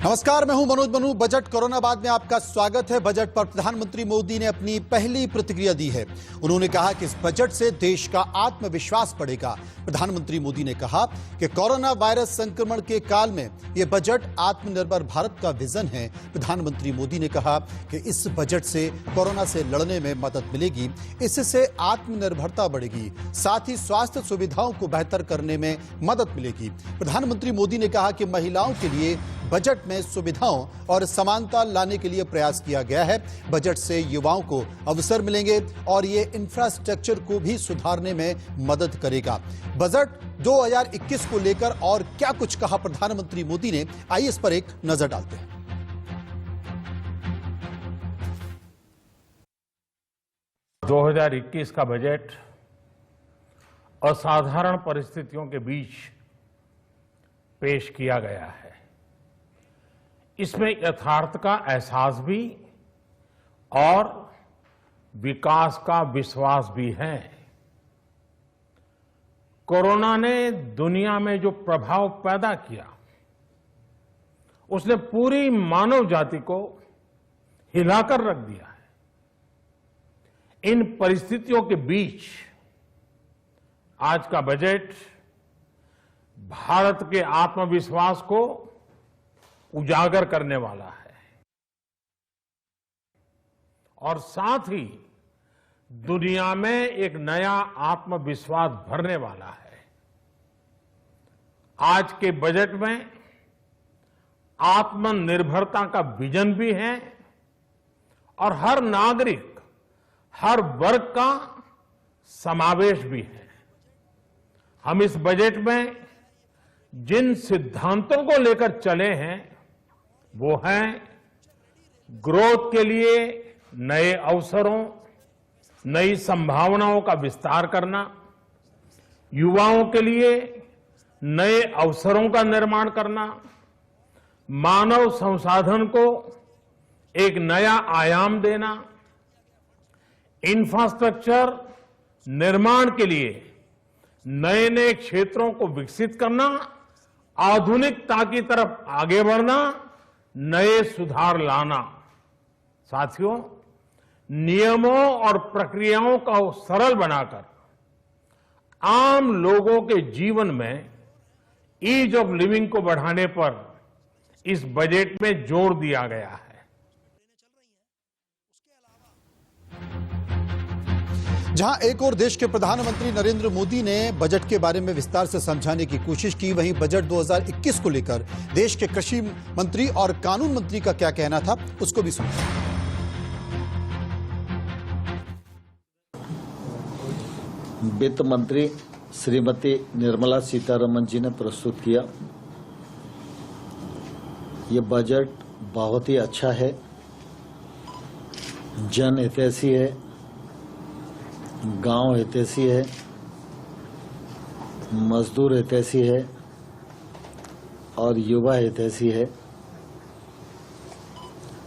नमस्कार, मैं हूं मनोज मनु। बजट कोरोना बाद में आपका स्वागत है। बजट पर प्रधानमंत्री मोदी ने अपनी पहली प्रतिक्रिया दी है। उन्होंने कहा कि इस बजट से देश का आत्मविश्वास बढ़ेगा। प्रधानमंत्री मोदी ने कहा कि कोरोना वायरस संक्रमण के काल में यह बजट आत्मनिर्भर भारत का विजन है। प्रधानमंत्री मोदी ने कहा कि इस बजट से कोरोना से लड़ने में मदद मिलेगी, इससे आत्मनिर्भरता बढ़ेगी, साथ ही स्वास्थ्य सुविधाओं को बेहतर करने में मदद मिलेगी। प्रधानमंत्री मोदी ने कहा कि महिलाओं के लिए बजट में सुविधाओं और समानता लाने के लिए प्रयास किया गया है। बजट से युवाओं को अवसर मिलेंगे और ये इंफ्रास्ट्रक्चर को भी सुधारने में मदद करेगा। बजट 2021 को लेकर और क्या कुछ कहा प्रधानमंत्री मोदी ने, आइए इस पर एक नजर डालते हैं। (2021) का बजट असाधारण परिस्थितियों के बीच पेश किया गया है। इसमें यथार्थ का एहसास भी और विकास का विश्वास भी है। कोरोना ने दुनिया में जो प्रभाव पैदा किया, उसने पूरी मानव जाति को हिलाकर रख दिया है। इन परिस्थितियों के बीच आज का बजट भारत के आत्मविश्वास को उजागर करने वाला है और साथ ही दुनिया में एक नया आत्मविश्वास भरने वाला है। आज के बजट में आत्मनिर्भरता का विजन भी है और हर नागरिक, हर वर्ग का समावेश भी है। हम इस बजट में जिन सिद्धांतों को लेकर चले हैं वो हैं ग्रोथ के लिए नए अवसरों, नई संभावनाओं का विस्तार करना, युवाओं के लिए नए अवसरों का निर्माण करना, मानव संसाधन को एक नया आयाम देना, इंफ्रास्ट्रक्चर निर्माण के लिए नए नए क्षेत्रों को विकसित करना, आधुनिकता की तरफ आगे बढ़ना, नए सुधार लाना। साथियों, नियमों और प्रक्रियाओं को सरल बनाकर आम लोगों के जीवन में ईज ऑफ लिविंग को बढ़ाने पर इस बजट में जोर दिया गया है। जहां एक और देश के प्रधानमंत्री नरेंद्र मोदी ने बजट के बारे में विस्तार से समझाने की कोशिश की, वहीं बजट 2021 को लेकर देश के कृषि मंत्री और कानून मंत्री का क्या कहना था, उसको भी सुनिए। वित्त मंत्री श्रीमती निर्मला सीतारमण जी ने प्रस्तुत किया। ये बजट बहुत ही अच्छा है, जन हितैषी है, गांव हितैषी है, मजदूर हितैषी है और युवा हितैषी है।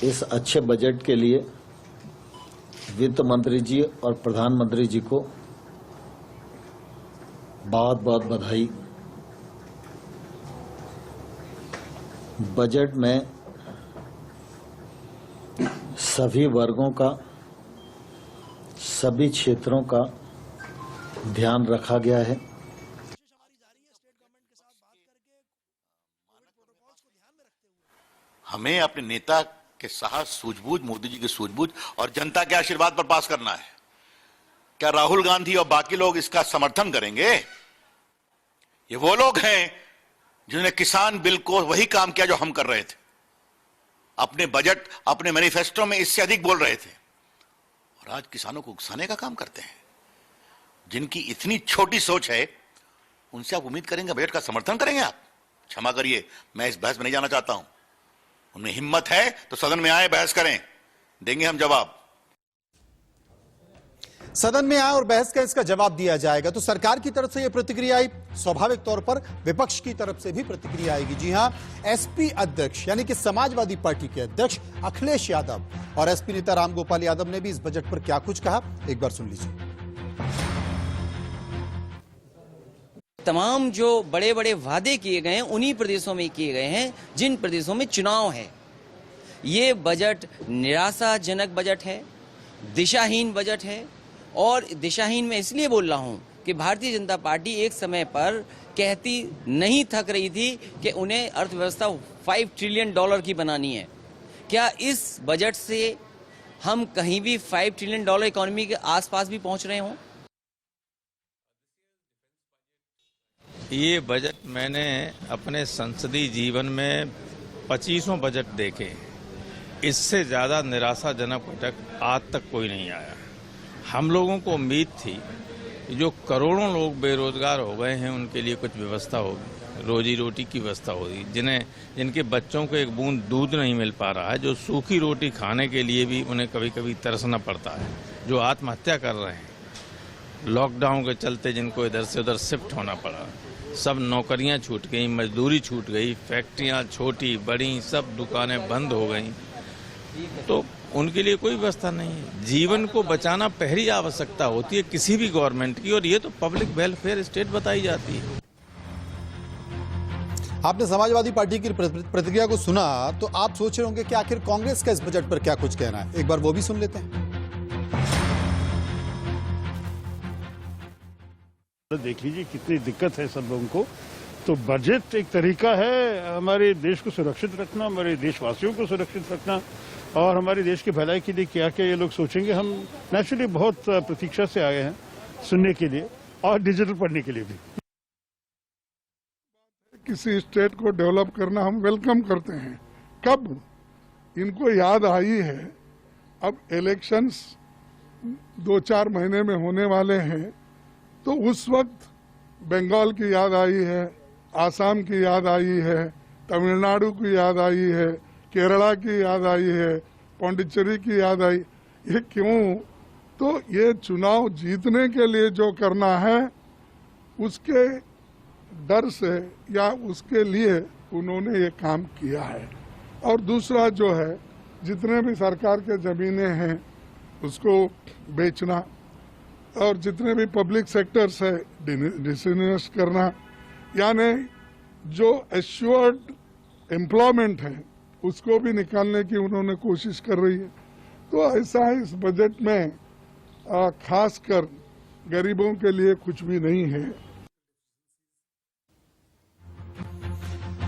इस अच्छे बजट के लिए वित्त मंत्री जी और प्रधानमंत्री जी को बहुत बहुत बधाई। बजट में सभी वर्गों का, सभी क्षेत्रों का ध्यान रखा गया है। हमें अपने नेता के साहस, सूझबूझ, मोदी जी की सूझबूझ और जनता के आशीर्वाद पर पास करना है। क्या राहुल गांधी और बाकी लोग इसका समर्थन करेंगे? ये वो लोग हैं जिन्होंने किसान बिल को वही काम किया जो हम कर रहे थे। अपने बजट, अपने मैनिफेस्टो में इससे अधिक बोल रहे थे और आज किसानों को उकसाने का काम करते हैं। जिनकी इतनी छोटी सोच है, उनसे आप उम्मीद करेंगे बजट का समर्थन करेंगे आप? क्षमा करिए, मैं इस बहस में नहीं जाना चाहता हूं। उनमें हिम्मत है तो सदन में आए, बहस करें, देंगे हम जवाब। सदन में आए और बहस का इसका जवाब दिया जाएगा। तो सरकार की तरफ से यह प्रतिक्रिया आई, स्वाभाविक तौर पर विपक्ष की तरफ से भी प्रतिक्रिया आएगी। जी हां, एसपी अध्यक्ष यानी कि समाजवादी पार्टी के अध्यक्ष अखिलेश यादव और एसपी नेता रामगोपाल यादव ने भी इस बजट पर क्या कुछ कहा, एक बार सुन लीजिए। तमाम जो बड़े बड़े वादे किए गए हैं उन्हीं प्रदेशों में किए गए हैं जिन प्रदेशों में चुनाव है। ये बजट निराशाजनक बजट है, दिशाहीन बजट है। और दिशाहीन मैं इसलिए बोल रहा हूं कि भारतीय जनता पार्टी एक समय पर कहती नहीं थक रही थी कि उन्हें अर्थव्यवस्था $5 ट्रिलियन की बनानी है। क्या इस बजट से हम कहीं भी $5 ट्रिलियन इकोनॉमी के आसपास भी पहुंच रहे हों? ये बजट मैंने अपने संसदीय जीवन में 25 बजट देखे, इससे ज़्यादा निराशाजनक बजट आज तक कोई नहीं आया। हम लोगों को उम्मीद थी जो करोड़ों लोग बेरोजगार हो गए हैं उनके लिए कुछ व्यवस्था होगी, रोजी रोटी की व्यवस्था होगी, जिनके बच्चों को एक बूंद दूध नहीं मिल पा रहा है, जो सूखी रोटी खाने के लिए भी उन्हें कभी कभी तरसना पड़ता है, जो आत्महत्या कर रहे हैं लॉकडाउन के चलते, जिनको इधर से उधर शिफ्ट होना पड़ा, सब नौकरियां छूट गई, मजदूरी छूट गई, फैक्ट्रियां छोटी बड़ी सब दुकानें बंद हो गई, तो उनके लिए कोई व्यवस्था नहीं है। जीवन को बचाना पहली आवश्यकता होती है किसी भी गवर्नमेंट की, और ये तो पब्लिक वेलफेयर स्टेट बताई जाती है। आपने समाजवादी पार्टी की प्रतिक्रिया को सुना तो आप सोच रहे होंगे कि आखिर कांग्रेस का इस बजट पर क्या कुछ कहना है। एक बार वो भी सुन लेते हैं। देख लीजिए कितनी दिक्कत है सब लोगों को। तो बजट एक तरीका है हमारे देश को सुरक्षित रखना, हमारे देशवासियों को सुरक्षित रखना, और हमारे देश की भलाई के लिए क्या क्या ये लोग सोचेंगे। हम नेचुरली बहुत प्रतीक्षा से आए हैं सुनने के लिए और डिजिटल पढ़ने के लिए भी। किसी स्टेट को डेवलप करना हम वेलकम करते हैं। कब इनको याद आई है, अब इलेक्शंस 2-4 महीने में होने वाले हैं, तो उस वक्त बंगाल की याद आई है, आसाम की याद आई है, तमिलनाडु की याद आई है, केरला की याद आई है, पौंडीचेरी की याद आई। ये क्यों? तो ये चुनाव जीतने के लिए जो करना है उसके डर से या उसके लिए उन्होंने ये काम किया है। और दूसरा जो है, जितने भी सरकार के जमीनें हैं उसको बेचना, और जितने भी पब्लिक सेक्टर्स है डिसइन्वेस्ट करना, यानी जो एश्योर्ड एम्प्लॉयमेंट है उसको भी निकालने की उन्होंने कोशिश कर रही है। तो ऐसा है, इस बजट में खासकर गरीबों के लिए कुछ भी नहीं है।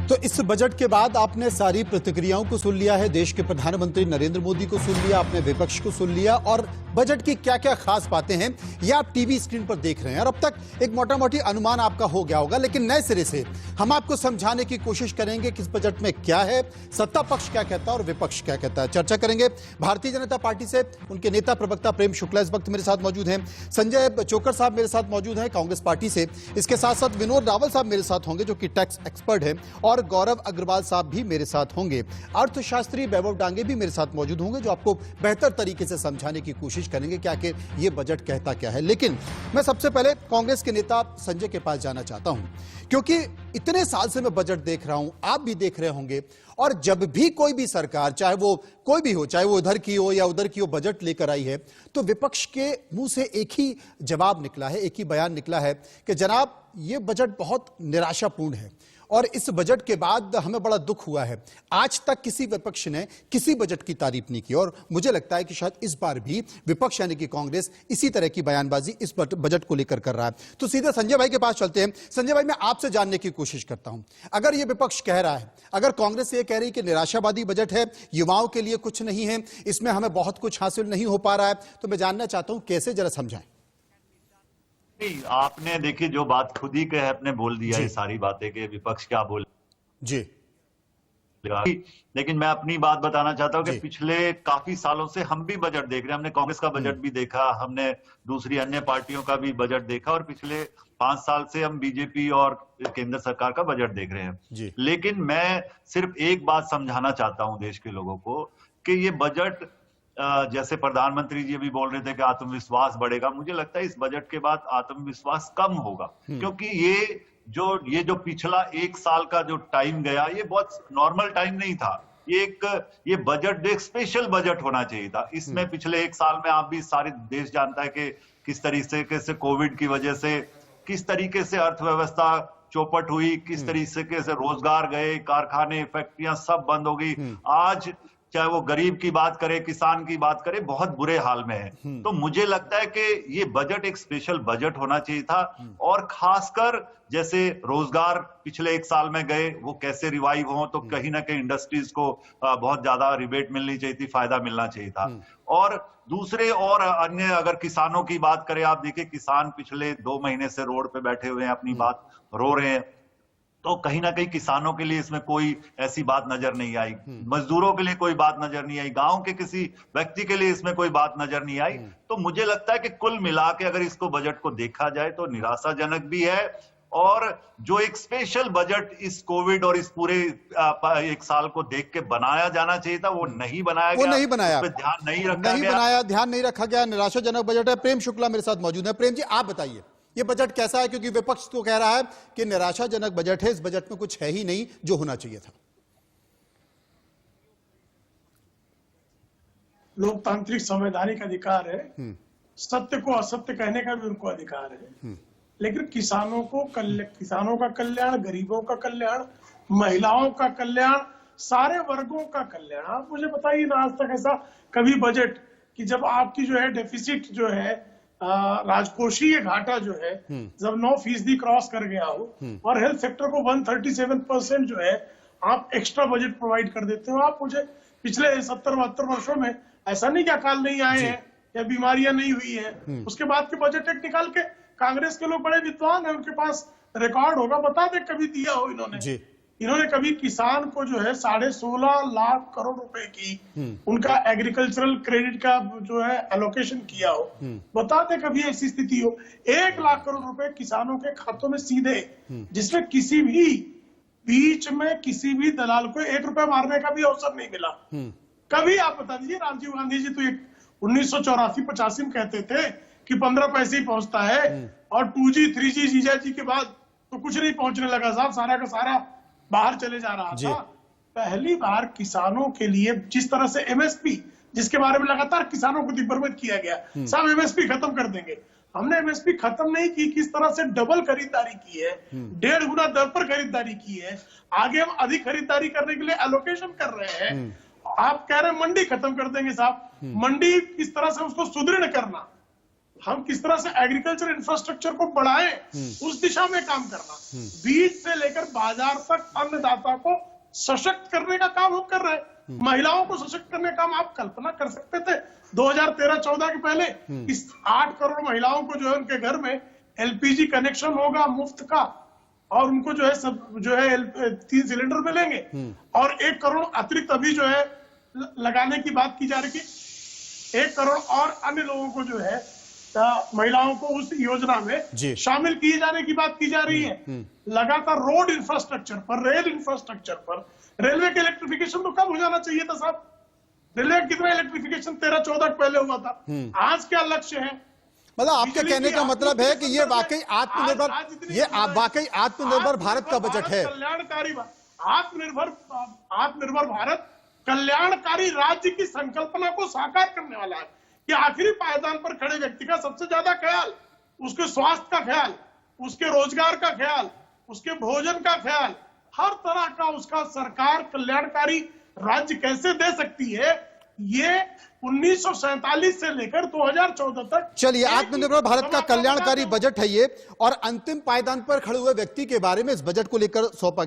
तो इस बजट के बाद आपने सारी प्रतिक्रियाओं को सुन लिया है, देश के प्रधानमंत्री नरेंद्र मोदी को सुन लिया, आपने विपक्ष को सुन लिया, और बजट की क्या क्या खास बातें हैं ये आप टीवी स्क्रीन पर देख रहे हैं। और अब तक एक मोटा मोटी अनुमान आपका हो गया होगा, लेकिन नए सिरे से हम आपको समझाने की कोशिश करेंगे कि इस बजट में क्या है, सत्ता पक्ष क्या कहता है और विपक्ष क्या कहता है। चर्चा करेंगे भारतीय जनता पार्टी से, उनके नेता प्रवक्ता प्रेम शुक्ला इस वक्त मेरे साथ मौजूद हैं, संजय चोकर साहब मेरे साथ मौजूद हैं कांग्रेस पार्टी से, इसके साथ साथ विनोद रावल साहब मेरे साथ होंगे जो कि टैक्स एक्सपर्ट हैं, और गौरव अग्रवाल साहब भी मेरे साथ होंगे। अर्थशास्त्री वैभव डांगे भी मेरे साथ मौजूद होंगे जो आपको बेहतर तरीके से समझाने की कोशिश करेंगे कि आखिर ये बजट कहता क्या है। लेकिन मैं सबसे पहले कांग्रेस के नेता संजय के पास जाना चाहता हूं, क्योंकि इतने साल से मैं बजट देख रहा हूं, आप भी देख रहे होंगे, और जब भी कोई भी सरकार, चाहे वो कोई भी हो, चाहे वो इधर की हो या उधर की हो, बजट लेकर आई है, तो विपक्ष के मुंह से एक ही जवाब निकला है, एक ही बयान निकला है कि जनाब ये बजट बहुत निराशापूर्ण है। और इस बजट के बाद हमें बड़ा दुख हुआ है। आज तक किसी विपक्ष ने किसी बजट की तारीफ नहीं की, और मुझे लगता है कि शायद इस बार भी विपक्ष यानी कि कांग्रेस इसी तरह की बयानबाजी इस बजट को लेकर कर रहा है। तो सीधे संजय भाई के पास चलते हैं। संजय भाई, मैं आपसे जानने की कोशिश करता हूं, अगर ये विपक्ष कह रहा है, अगर कांग्रेस ये कह रही कि निराशावादी बजट है, युवाओं के लिए कुछ नहीं है, इसमें हमें बहुत कुछ हासिल नहीं हो पा रहा है, तो मैं जानना चाहता हूं कैसे, जरा समझाएं। नहीं, आपने देखिए जो बात खुद ही कहे अपने बोल दिया ये सारी बातें कि विपक्ष क्या बोल जी। लेकिन मैं अपनी बात बताना चाहता हूं कि पिछले काफी सालों से हम भी बजट देख रहे हैं। हमने कांग्रेस का बजट भी देखा, हमने दूसरी अन्य पार्टियों का भी बजट देखा, और पिछले 5 साल से हम बीजेपी और केंद्र सरकार का बजट देख रहे हैं। लेकिन मैं सिर्फ एक बात समझाना चाहता हूं देश के लोगों को कि ये बजट, जैसे प्रधानमंत्री जी भी बोल रहे थे कि आत्मविश्वास बढ़ेगा, मुझे लगता है इस बजट के बाद आत्मविश्वास कम होगा, क्योंकि ये जो पिछला 1 साल का जो टाइम गया, ये बहुत नॉर्मल टाइम नहीं था। ये बजट एक स्पेशल बजट होना चाहिए था। इसमें पिछले 1 साल में आप भी सारे देश जानता है कि किस तरीके से कोविड की वजह से किस तरीके से अर्थव्यवस्था चौपट हुई, किस तरीके से रोजगार गए, कारखाने, फैक्ट्रियां सब बंद हो गई। आज चाहे वो गरीब की बात करे, किसान की बात करे, बहुत बुरे हाल में है। तो मुझे लगता है कि ये बजट एक स्पेशल बजट होना चाहिए था, और खासकर जैसे रोजगार पिछले 1 साल में गए वो कैसे रिवाइव हो, तो कहीं ना कहीं इंडस्ट्रीज को बहुत ज्यादा रिबेट मिलनी चाहिए थी, फायदा मिलना चाहिए था। और दूसरे और अन्य अगर किसानों की बात करें, आप देखिए किसान पिछले 2 महीने से रोड पे बैठे हुए हैं, अपनी बात रो रहे हैं, तो कहीं ना कहीं किसानों के लिए इसमें कोई ऐसी बात नजर नहीं आई, मजदूरों के लिए कोई बात नजर नहीं आई, गांव के किसी व्यक्ति के लिए इसमें कोई बात नजर नहीं आई। तो मुझे लगता है कि कुल मिला के अगर इसको बजट को देखा जाए तो निराशाजनक भी है, और जो एक स्पेशल बजट इस कोविड और इस पूरे 1 साल को देख के बनाया जाना चाहिए था, वो नहीं बनाया गया, नहीं बनाया, उस पे ध्यान नहीं रखा गया, ध्यान नहीं रखा गया, निराशाजनक बजट है। प्रेम शुक्ला मेरे साथ मौजूद है। प्रेम जी, आप बताइए ये बजट कैसा है, क्योंकि विपक्ष तो कह रहा है कि निराशाजनक बजट है, इस बजट में कुछ है ही नहीं जो होना चाहिए था। लोकतांत्रिक संवैधानिक अधिकार है, सत्य को असत्य कहने का भी उनको अधिकार है, लेकिन किसानों का कल्याण, गरीबों का कल्याण, महिलाओं का कल्याण, सारे वर्गों का कल्याण। आप मुझे बताइए ना, आज तक ऐसा कभी बजट कि जब आपकी जो है डेफिसिट जो है, राजकोषीय घाटा जो है जब 9% क्रॉस कर गया हो, और हेल्थ सेक्टर को 137% जो है आप एक्स्ट्रा बजट प्रोवाइड कर देते हो। आप मुझे पिछले 70-72 वर्षों में ऐसा नहीं कि अकाल नहीं आए हैं या बीमारियां नहीं हुई है, उसके बाद के बजट एक निकाल के, कांग्रेस के लोग बड़े विद्वान है, उनके पास रिकॉर्ड होगा, बता दे कभी दिया हो इन्होंने कभी किसान को जो है 16.5 लाख करोड़ रुपए की उनका एग्रीकल्चरल क्रेडिट का जो है एलोकेशन किया हो, बताते कभी ऐसी स्थिति हो। 1 लाख करोड़ रुपए किसानों के खातों में सीधे, जिसमें किसी भी बीच में किसी भी दलाल को 1 रुपया मारने का भी अवसर नहीं मिला कभी। आप बता दीजिए, राजीव गांधी जी तो 1984-85 में कहते थे कि 15 पैसे ही पहुंचता है, और 2G 3G जीजा जी के बाद तो कुछ नहीं पहुंचने लगा साहब, सारा का सारा बाहर चले जा रहा था। पहली बार किसानों के लिए जिस तरह से MSP, जिसके बारे में लगातार किसानों को दिग्भ्रमित किया गया, साहब MSP खत्म कर देंगे, हमने MSP खत्म नहीं की, किस तरह से डबल खरीदारी की है, 1.5 गुना दर पर खरीदारी की है, आगे हम अधिक खरीदारी करने के लिए एलोकेशन कर रहे हैं। आप कह रहे हैं मंडी खत्म कर देंगे साहब, मंडी किस तरह से उसको सुदृढ़ करना, हम किस तरह से एग्रीकल्चर इंफ्रास्ट्रक्चर को बढ़ाएं, उस दिशा में काम करना, बीज से लेकर बाजार तक अन्नदाता को सशक्त करने का काम हम कर रहे हैं। महिलाओं को सशक्त करने का काम आप कल्पना कर सकते थे 2013-14 के पहले इस 8 करोड़ महिलाओं को जो है उनके घर में LPG कनेक्शन होगा मुफ्त का, और उनको जो है सब जो है 3 सिलेंडर मिलेंगे, और 1 करोड़ अतिरिक्त अभी जो है लगाने की बात की जा रही है, 1 करोड़ और अन्य लोगों को जो है महिलाओं को उस योजना में शामिल किए जाने की बात की जा रही है। लगातार रोड इंफ्रास्ट्रक्चर पर, रेल इंफ्रास्ट्रक्चर पर, रेलवे के इलेक्ट्रिफिकेशन तो कब हो जाना चाहिए था साहब, रेलवे कितना इलेक्ट्रिफिकेशन 13-14 पहले हुआ था, आज क्या लक्ष्य है? मतलब आपके कहने का मतलब है कि ये वाकई आत्मनिर्भर भारत का बजट है, कल्याणकारी आत्मनिर्भर भारत कल्याणकारी राज्य की संकल्पना को साकार करने वाला है, कि आखिरी पायदान पर खड़े व्यक्ति का सबसे ज्यादा ख्याल, उसके स्वास्थ्य का ख्याल, उसके रोजगार का ख्याल, उसके भोजन का ख्याल, हर तरह का उसका सरकार कल्याणकारी राज्य कैसे दे सकती है, ये 1947 से लेकर 2014 तक। चलिए, आत्मनिर्भर भारत का कल्याणकारी बजट है ये, और अंतिम पायदान पर खड़े हुए व्यक्ति के बारे में इस बजट को लेकर सोचा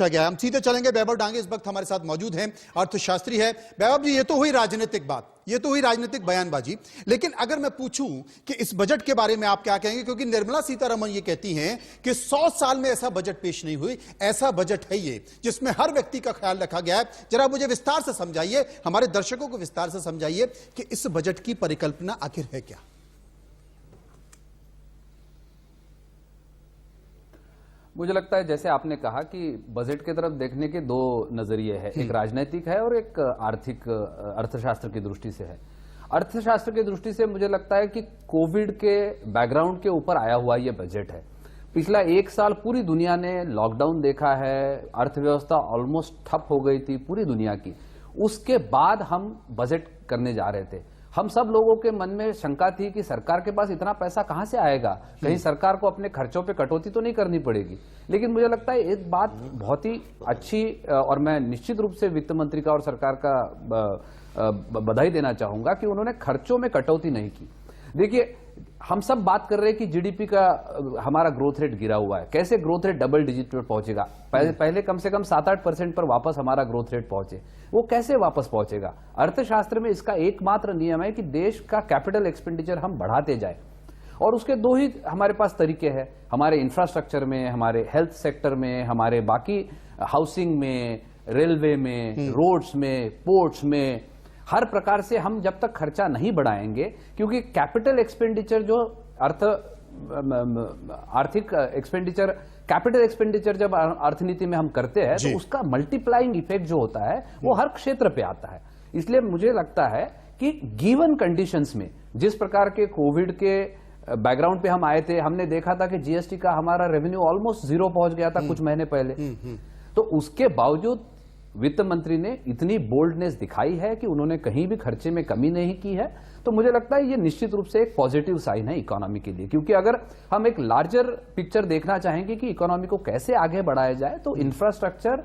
गया है। हम सीधे चलेंगे, वैभव डांगे इस वक्त हमारे साथ मौजूद हैं, अर्थशास्त्री है। वैभव जी, ये तो हुई राजनीतिक बात, ये तो हुई राजनीतिक बयानबाजी, लेकिन अगर मैं पूछूं कि इस बजट के बारे में आप क्या कहेंगे, क्योंकि निर्मला सीतारमण ये कहती हैं कि 100 साल में ऐसा बजट पेश नहीं हुई, ऐसा बजट है ये जिसमें हर व्यक्ति का ख्याल रखा गया है। जरा मुझे विस्तार से समझाइए, हमारे दर्शकों को विस्तार से समझाइए कि इस बजट की परिकल्पना आखिर है क्या? मुझे लगता है जैसे आपने कहा कि बजट की तरफ देखने के 2 नजरिए हैं, एक राजनीतिक है और एक आर्थिक अर्थशास्त्र की दृष्टि से है। अर्थशास्त्र की दृष्टि से मुझे लगता है कि कोविड के बैकग्राउंड के ऊपर आया हुआ यह बजट है। पिछला 1 साल पूरी दुनिया ने लॉकडाउन देखा है, अर्थव्यवस्था ऑलमोस्ट ठप हो गई थी पूरी दुनिया की। उसके बाद हम बजट करने जा रहे थे, हम सब लोगों के मन में शंका थी कि सरकार के पास इतना पैसा कहां से आएगा, कहीं सरकार को अपने खर्चों पे कटौती तो नहीं करनी पड़ेगी। लेकिन मुझे लगता है एक बात बहुत ही अच्छी, और मैं निश्चित रूप से वित्त मंत्री का और सरकार का बधाई देना चाहूंगा कि उन्होंने खर्चों में कटौती नहीं की। देखिए, हम सब बात कर रहे हैं कि जीडीपी का हमारा ग्रोथ रेट गिरा हुआ है, कैसे ग्रोथ रेट डबल डिजिट पर पहुंचेगा। पहले कम से कम 7-8% पर वापस हमारा ग्रोथ रेट पहुंचे, वो कैसे वापस पहुंचेगा। अर्थशास्त्र में इसका एकमात्र नियम है कि देश का कैपिटल एक्सपेंडिचर हम बढ़ाते जाए, और उसके दो ही हमारे पास तरीके हैं, हमारे इंफ्रास्ट्रक्चर में, हमारे हेल्थ सेक्टर में, हमारे बाकी हाउसिंग में, रेलवे में, रोड्स में, पोर्ट्स में, हर प्रकार से हम जब तक खर्चा नहीं बढ़ाएंगे, क्योंकि कैपिटल एक्सपेंडिचर जो आर्थिक एक्सपेंडिचर, कैपिटल एक्सपेंडिचर जब अर्थनीति में हम करते हैं तो उसका मल्टीप्लाइंग इफेक्ट जो होता है वो हर क्षेत्र पे आता है। इसलिए मुझे लगता है कि गिवन कंडीशंस में, जिस प्रकार के कोविड के बैकग्राउंड पे हम आए थे, हमने देखा था कि जीएसटी का हमारा रेवेन्यू ऑलमोस्ट 0 पहुंच गया था कुछ महीने पहले, तो उसके बावजूद वित्त मंत्री ने इतनी बोल्डनेस दिखाई है कि उन्होंने कहीं भी खर्चे में कमी नहीं की है। तो मुझे लगता है ये निश्चित रूप से एक पॉजिटिव साइन है इकोनॉमी के लिए, क्योंकि अगर हम एक लार्जर पिक्चर देखना चाहेंगे कि इकोनॉमी को कैसे आगे बढ़ाया जाए, तो इंफ्रास्ट्रक्चर,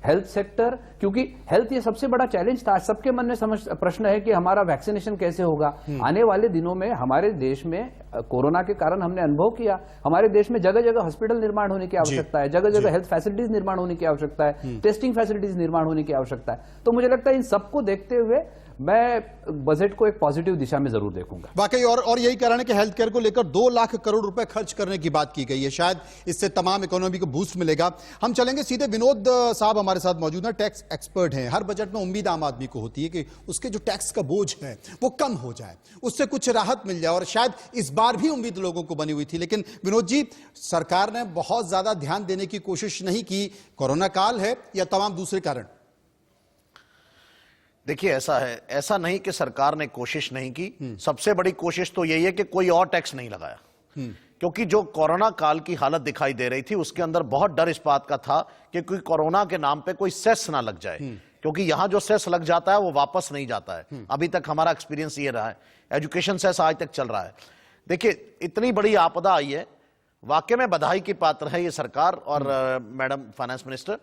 हेल्थ सेक्टर, क्योंकि हेल्थ ये सबसे बड़ा चैलेंज था। सबके मन में प्रश्न है कि हमारा वैक्सीनेशन कैसे होगा। आने वाले दिनों में हमारे देश में कोरोना के कारण हमने अनुभव किया, हमारे देश में जगह जगह हॉस्पिटल निर्माण होने की आवश्यकता है, जगह जगह हेल्थ फैसिलिटीज निर्माण होने की आवश्यकता है, टेस्टिंग फैसिलिटीज निर्माण होने की आवश्यकता है। तो मुझे लगता है इन सबको देखते हुए मैं बजट को एक पॉजिटिव दिशा में जरूर देखूंगा। वाकई, और यही कारण है कि हेल्थ केयर को लेकर 2 लाख करोड़ रुपए खर्च करने की बात की गई है। शायद इससे तमाम इकोनॉमी को बूस्ट मिलेगा। हम चलेंगे सीधे, विनोद साहब हमारे साथ मौजूद हैं, टैक्स एक्सपर्ट हैं। हर बजट में उम्मीद आम आदमी को होती है कि उसके जो टैक्स का बोझ है वो कम हो जाए, उससे कुछ राहत मिल जाए, और शायद इस बार भी उम्मीद लोगों को बनी हुई थी। लेकिन विनोद जी, सरकार ने बहुत ज्यादा ध्यान देने की कोशिश नहीं की। कोरोना काल है या तमाम दूसरे कारण? देखिए, ऐसा है, ऐसा नहीं कि सरकार ने कोशिश नहीं की। सबसे बड़ी कोशिश तो यही है कि कोई और टैक्स नहीं लगाया, क्योंकि जो कोरोना काल की हालत दिखाई दे रही थी उसके अंदर बहुत डर इस बात का था कि कोई कोरोना के नाम पे कोई सेस ना लग जाए, क्योंकि यहां जो सेस लग जाता है वो वापस नहीं जाता है। अभी तक हमारा एक्सपीरियंस ये रहा है। एजुकेशन सेस आज तक चल रहा है। देखिए, इतनी बड़ी आपदा आई है, वाकई में बधाई की पात्र है ये सरकार और मैडम फाइनेंस मिनिस्टर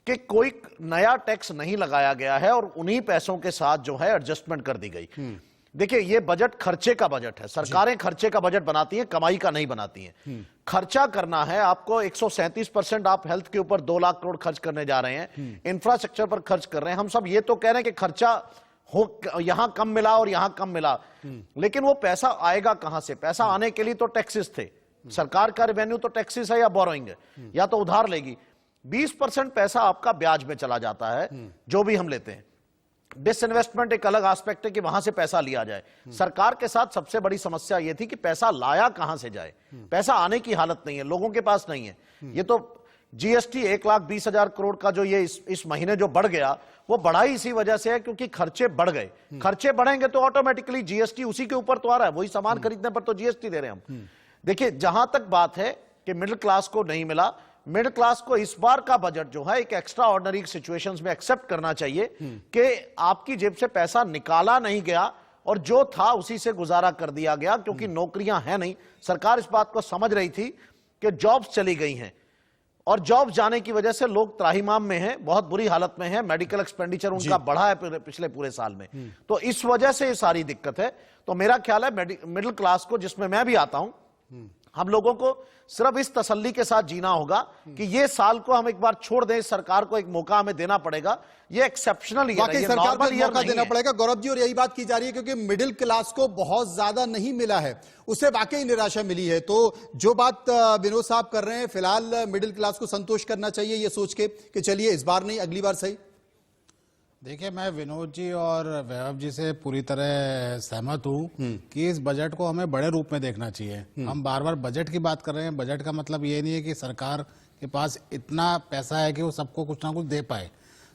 कि कोई नया टैक्स नहीं लगाया गया है और उन्हीं पैसों के साथ जो है एडजस्टमेंट कर दी गई। देखिए, ये बजट खर्चे का बजट है। सरकारें खर्चे का बजट बनाती हैं, कमाई का नहीं बनाती हैं। खर्चा करना है आपको। 137% आप हेल्थ के ऊपर 2 लाख करोड़ खर्च करने जा रहे हैं, इंफ्रास्ट्रक्चर पर खर्च कर रहे हैं। हम सब ये तो कह रहे हैं कि खर्चा हो, यहां कम मिला और यहां कम मिला, लेकिन वो पैसा आएगा कहां से? पैसा आने के लिए तो टैक्सेस थे। सरकार का रेवेन्यू तो टैक्सेस है या बोरोइंग है, या तो उधार लेगी। 20% पैसा आपका ब्याज में चला जाता है, जो भी हम लेते हैं। डिसइन्वेस्टमेंट एक अलग एस्पेक्ट है कि वहां से पैसा लिया जाए। सरकार के साथ सबसे बड़ी समस्या यह थी कि पैसा लाया कहां से जाए। पैसा आने की हालत नहीं है, लोगों के पास नहीं है। ये तो जीएसटी 1,20,000 करोड़ का जो ये इस महीने जो बढ़ गया, वो बढ़ा ही इसी वजह से है क्योंकि खर्चे बढ़ गए। खर्चे बढ़ेंगे तो ऑटोमेटिकली जीएसटी उसी के ऊपर तो आ रहा है, वही सामान खरीदने पर तो जीएसटी दे रहे हैं हम। देखिए, जहां तक बात है कि मिडिल क्लास को नहीं मिला, मिडिल क्लास को इस बार का बजट जो है एक एक्स्ट्रा ऑर्डिनरी सिचुएशंस में एक्सेप्ट करना चाहिए कि आपकी जेब से पैसा निकाला नहीं गया और जो था उसी से गुजारा कर दिया गया, क्योंकि नौकरियां हैं नहीं। सरकार इस बात को समझ रही थी कि जॉब्स चली गई हैं और जॉब्स जाने की वजह से लोग त्राहिमाम में हैं, बहुत बुरी हालत में हैं। मेडिकल एक्सपेंडिचर उनका बढ़ा है पिछले पूरे साल में, तो इस वजह से ये सारी दिक्कत है। तो मेरा ख्याल है मिडिल क्लास को, जिसमें मैं भी आता हूं, हम लोगों को सिर्फ इस तसल्ली के साथ जीना होगा कि ये साल को हम एक बार छोड़ दें, सरकार को एक मौका हमें देना पड़ेगा। ये एक्सेप्शनल ईयर है, ये नॉर्मल ईयर नहीं देना पड़ेगा। गौरव जी, और यही बात की जा रही है क्योंकि मिडिल क्लास को बहुत ज्यादा नहीं मिला है, उसे वाकई निराशा मिली है। तो जो बात विनोद साहब कर रहे हैं, फिलहाल मिडिल क्लास को संतोष करना चाहिए ये सोच के कि चलिए इस बार नहीं अगली बार सही। देखिए, मैं विनोद जी और वैभव जी से पूरी तरह सहमत हूँ कि इस बजट को हमें बड़े रूप में देखना चाहिए। हम बार बार बजट की बात कर रहे हैं। बजट का मतलब ये नहीं है कि सरकार के पास इतना पैसा है कि वो सबको कुछ ना कुछ दे पाए।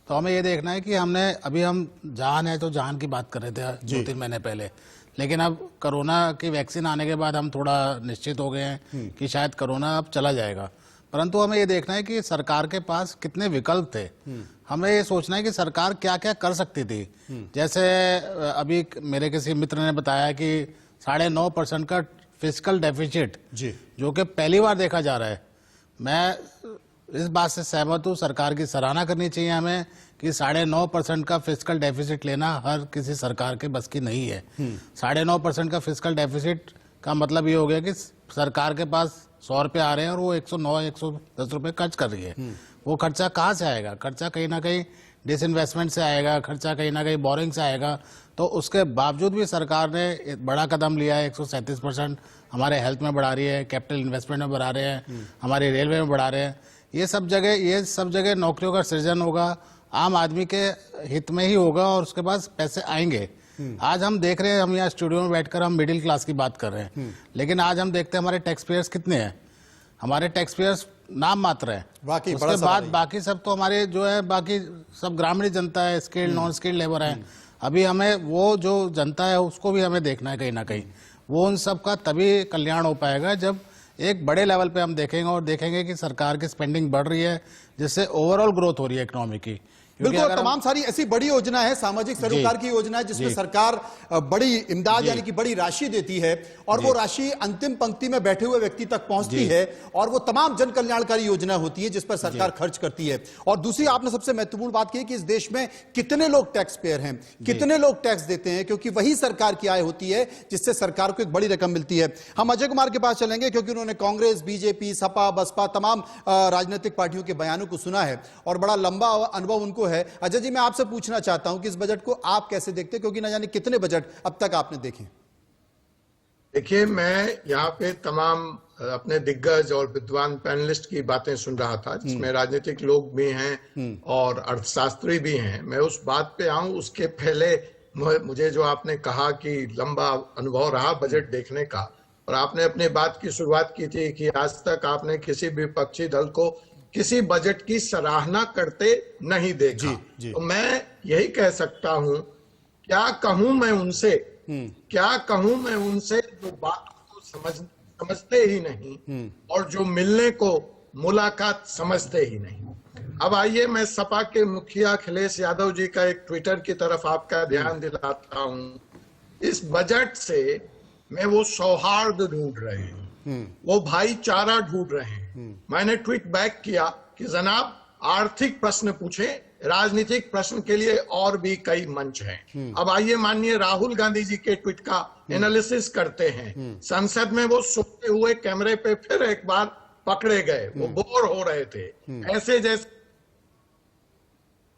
तो हमें ये देखना है कि हम जहान है तो जहान की बात कर रहे थे 2-3 महीने पहले, लेकिन अब कोरोना की वैक्सीन आने के बाद हम थोड़ा निश्चित हो गए हैं कि शायद कोरोना अब चला जाएगा। परंतु हमें ये देखना है कि सरकार के पास कितने विकल्प थे। हमें ये सोचना है कि सरकार क्या क्या कर सकती थी। जैसे अभी मेरे किसी मित्र ने बताया कि 9.5% का फिस्कल डेफिसिट जो कि पहली बार देखा जा रहा है। मैं इस बात से सहमत हूँ, सरकार की सराहना करनी चाहिए हमें कि 9.5% का फिस्कल डेफिसिट लेना हर किसी सरकार के बस की नहीं है। 9.5% का फिस्कल डेफिसिट का मतलब ये हो गया कि सरकार के पास 100 रुपये आ रहे हैं और वो 110 रुपये खर्च कर रही है। वो खर्चा कहाँ से आएगा? खर्चा कहीं ना कहीं डिसइन्वेस्टमेंट से आएगा, खर्चा कहीं ना कहीं बोरिंग से आएगा। तो उसके बावजूद भी सरकार ने बड़ा कदम लिया है। 137% हमारे हेल्थ में बढ़ा रही है, कैपिटल इन्वेस्टमेंट में बढ़ा रहे हैं, हमारे रेलवे में बढ़ा रहे हैं। ये सब जगह नौकरियों का सृजन होगा, आम आदमी के हित में ही होगा और उसके पास पैसे आएंगे। आज हम देख रहे हैं, हम यहाँ स्टूडियो में बैठकर हम मिडिल क्लास की बात कर रहे हैं, लेकिन आज हम देखते हैं हमारे टैक्स पेयर्स कितने हैं। हमारे टैक्स पेयर्स नाम मात्र है। उसके बाद बाकी सब तो हमारे जो है, बाकी सब ग्रामीण जनता है, स्किल्ड नॉन स्किल्ड लेबर है। अभी हमें वो जो जनता है उसको भी हमें देखना है कहीं ना कहीं। वो उन सब का तभी कल्याण हो पाएगा जब एक बड़े लेवल पे हम देखेंगे और देखेंगे कि सरकार की स्पेंडिंग बढ़ रही है, जिससे ओवरऑल ग्रोथ हो रही है इकोनॉमी की। बिल्कुल, तमाम सारी ऐसी बड़ी योजना है, सामाजिक सरोकार की योजना है जिसमें सरकार बड़ी इमदाद यानी कि बड़ी राशि देती है और वो राशि अंतिम पंक्ति में बैठे हुए व्यक्ति तक पहुंचती है और वो तमाम जन कल्याणकारी योजना होती है जिस पर सरकार खर्च करती है। और दूसरी आपने सबसे महत्वपूर्ण बात की कि इस देश में कितने लोग टैक्स पेयर हैं, कितने लोग टैक्स देते हैं, क्योंकि वही सरकार की आय होती है जिससे सरकार को एक बड़ी रकम मिलती है। हम अजय कुमार के पास चलेंगे क्योंकि उन्होंने कांग्रेस, बीजेपी, सपा, बसपा तमाम राजनीतिक पार्टियों के बयानों को सुना है और बड़ा लंबा अनुभव उनको है। अजय जी, मैं आपसे पूछना चाहता हूं कि इस बजट को आप कैसे देखते हैं, क्योंकि न जाने कितने बजट अब तक आपने देखे। देखिए, मैं यहाँ पे तमाम अपने दिग्गज और विद्वान पैनलिस्ट की बातें सुन रहा था, जिसमें राजनीतिक लोग भी हैं और अर्थशास्त्री भी हैं। मैं उस बात पे आऊं उसके पहले मुझे जो आपने कहा कि लंबा अनुभव रहा बजट देखने का, और आपने अपने बात की शुरुआत की थी कि आज तक आपने किसी भी विपक्षी दल को किसी बजट की सराहना करते नहीं देखा। तो मैं यही कह सकता हूं, क्या कहूं मैं उनसे जो बात को समझते ही नहीं और जो मिलने को मुलाकात समझते ही नहीं। अब आइए मैं सपा के मुखिया अखिलेश यादव जी का एक ट्विटर की तरफ आपका ध्यान दिलाता हूं। इस बजट से मैं वो सौहार्द ढूंढ रहे हैं, वो भाईचारा ढूंढ रहे हैं। मैंने ट्वीट बैक किया कि जनाब, आर्थिक प्रश्न पूछे, राजनीतिक प्रश्न के लिए और भी कई मंच हैं। अब आइए माननीय राहुल गांधी जी के ट्वीट का एनालिसिस करते हैं। संसद में वो सोते हुए कैमरे पे फिर एक बार पकड़े गए, वो बोर हो रहे थे, ऐसे जैसे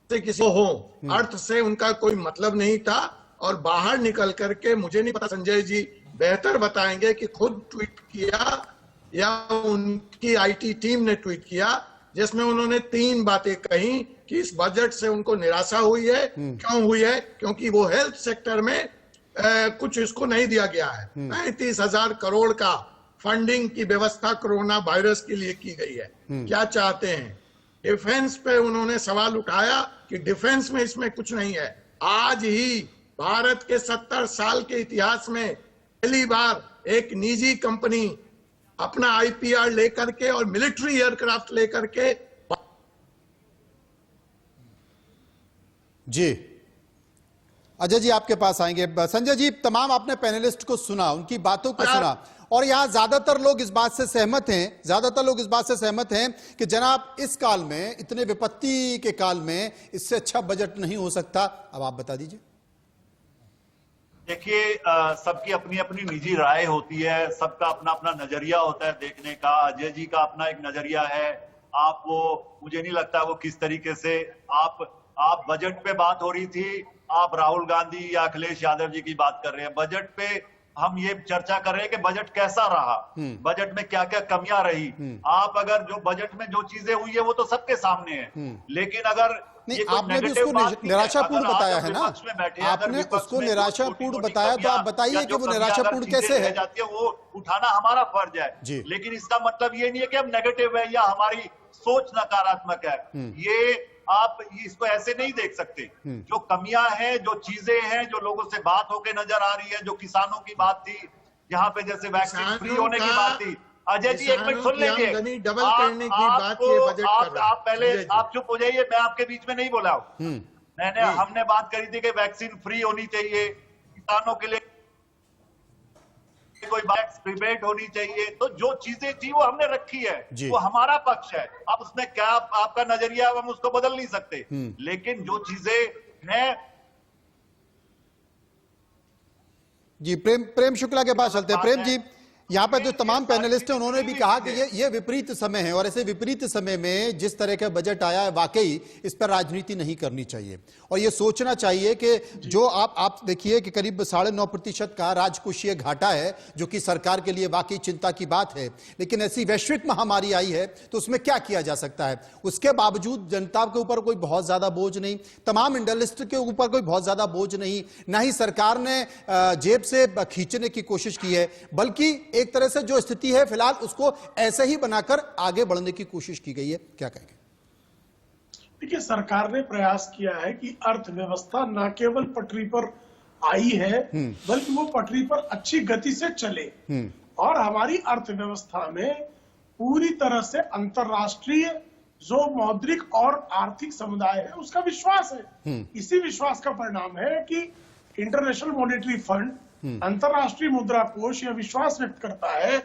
किसी हो, अर्थ से उनका कोई मतलब नहीं था और बाहर निकल करके, मुझे नहीं पता, संजय जी बेहतर बताएंगे कि खुद ट्वीट किया या उनकी आईटी टीम ने ट्वीट किया, जिसमें उन्होंने 3 बातें कही कि इस बजट से उनको निराशा हुई है। क्यों हुई है? क्योंकि वो हेल्थ सेक्टर में कुछ इसको नहीं दिया गया है। 35,000 करोड़ का फंडिंग की व्यवस्था कोरोना वायरस के लिए की गई है। क्या चाहते हैं? डिफेंस पे उन्होंने सवाल उठाया कि डिफेंस में इसमें कुछ नहीं है। आज ही भारत के 70 साल के इतिहास में पहली बार एक निजी कंपनी अपना आईपीआर लेकर के और मिलिट्री एयरक्राफ्ट लेकर के। जी अजय जी आपके पास आएंगे। संजय जी, तमाम आपने पैनलिस्ट को सुना, उनकी बातों को सुना और यहां ज्यादातर लोग इस बात से सहमत हैं कि जनाब इस काल में, इतने विपत्ति के काल में इससे अच्छा बजट नहीं हो सकता। अब आप बता दीजिए। देखिए, सबकी अपनी अपनी निजी राय होती है, सबका अपना अपना नजरिया होता है देखने का। अजय जी का अपना एक नजरिया है। आप वो, मुझे नहीं लगता वो किस तरीके से आप बजट पे बात हो रही थी, आप राहुल गांधी या अखिलेश यादव जी की बात कर रहे हैं। बजट पे हम ये चर्चा कर रहे हैं कि बजट कैसा रहा, बजट में क्या क्या कमियां रही। आप अगर जो बजट में जो चीजें हुई है वो तो सबके सामने है, लेकिन अगर नहीं, आपने भी उसको निराशापूर्ण बताया है ना, आपने उसको निराशापूर्ण बताया, तो आप बताइए कि वो निराशापूर्ण कैसे है। वो उठाना हमारा फर्ज है, लेकिन इसका मतलब ये नहीं है कि हम नेगेटिव है या हमारी सोच नकारात्मक है। ये आप इसको ऐसे नहीं देख सकते। जो कमियां हैं, जो चीजें हैं, जो लोगों से बात होके नजर आ रही है, जो किसानों की बात थी, यहाँ पे जैसे वैक्सीन फ्री होने की बात थी, अजय जी एक मिनट सुन लीजिए। आमदनी डबल करने की बात ये बजट कर रहा है। आप पहले आप चुप हो जाइए, मैं आपके बीच में नहीं बोला हूं। हमने बात करी थी कि वैक्सीन फ्री होनी चाहिए, किसानों के लिए कोई टैक्स रिबेट होनी चाहिए, तो जो चीजें थी वो हमने रखी है, वो हमारा पक्ष है। अब उसमें क्या आपका नजरिया, हम उसको बदल नहीं सकते, लेकिन जो चीजें हैं। जी प्रेम शुक्ला के पास चलते हैं। प्रेम जी, यहाँ पर जो तमाम पैनलिस्ट हैं उन्होंने भी कहा कि ये विपरीत समय है और ऐसे विपरीत समय में जिस तरह का बजट आया है वाकई इस पर राजनीति नहीं करनी चाहिए और ये सोचना चाहिए कि जो आप देखिए कि करीब 9.5% का राजकोषीय घाटा है जो कि सरकार के लिए वाकई चिंता की बात है, लेकिन ऐसी वैश्विक महामारी आई है तो उसमें क्या किया जा सकता है। उसके बावजूद जनता के ऊपर कोई बहुत ज्यादा बोझ नहीं, तमाम इंडस्ट्री के ऊपर कोई बहुत ज्यादा बोझ नहीं, ना ही सरकार ने जेब से खींचने की कोशिश की है, बल्कि एक तरह से जो स्थिति है फिलहाल उसको ऐसे ही बनाकर आगे बढ़ने की कोशिश की गई है। क्या कहेंगे? देखिए, सरकार ने प्रयास किया है कि अर्थव्यवस्था न केवल पटरी पर आई है बल्कि वो पटरी पर अच्छी गति से चले और हमारी अर्थव्यवस्था में पूरी तरह से अंतर्राष्ट्रीय जो मौद्रिक और आर्थिक समुदाय है उसका विश्वास है। इसी विश्वास का परिणाम है कि इंटरनेशनल मॉनेटरी फंड, अंतर्राष्ट्रीय मुद्रा कोष यह विश्वास व्यक्त करता है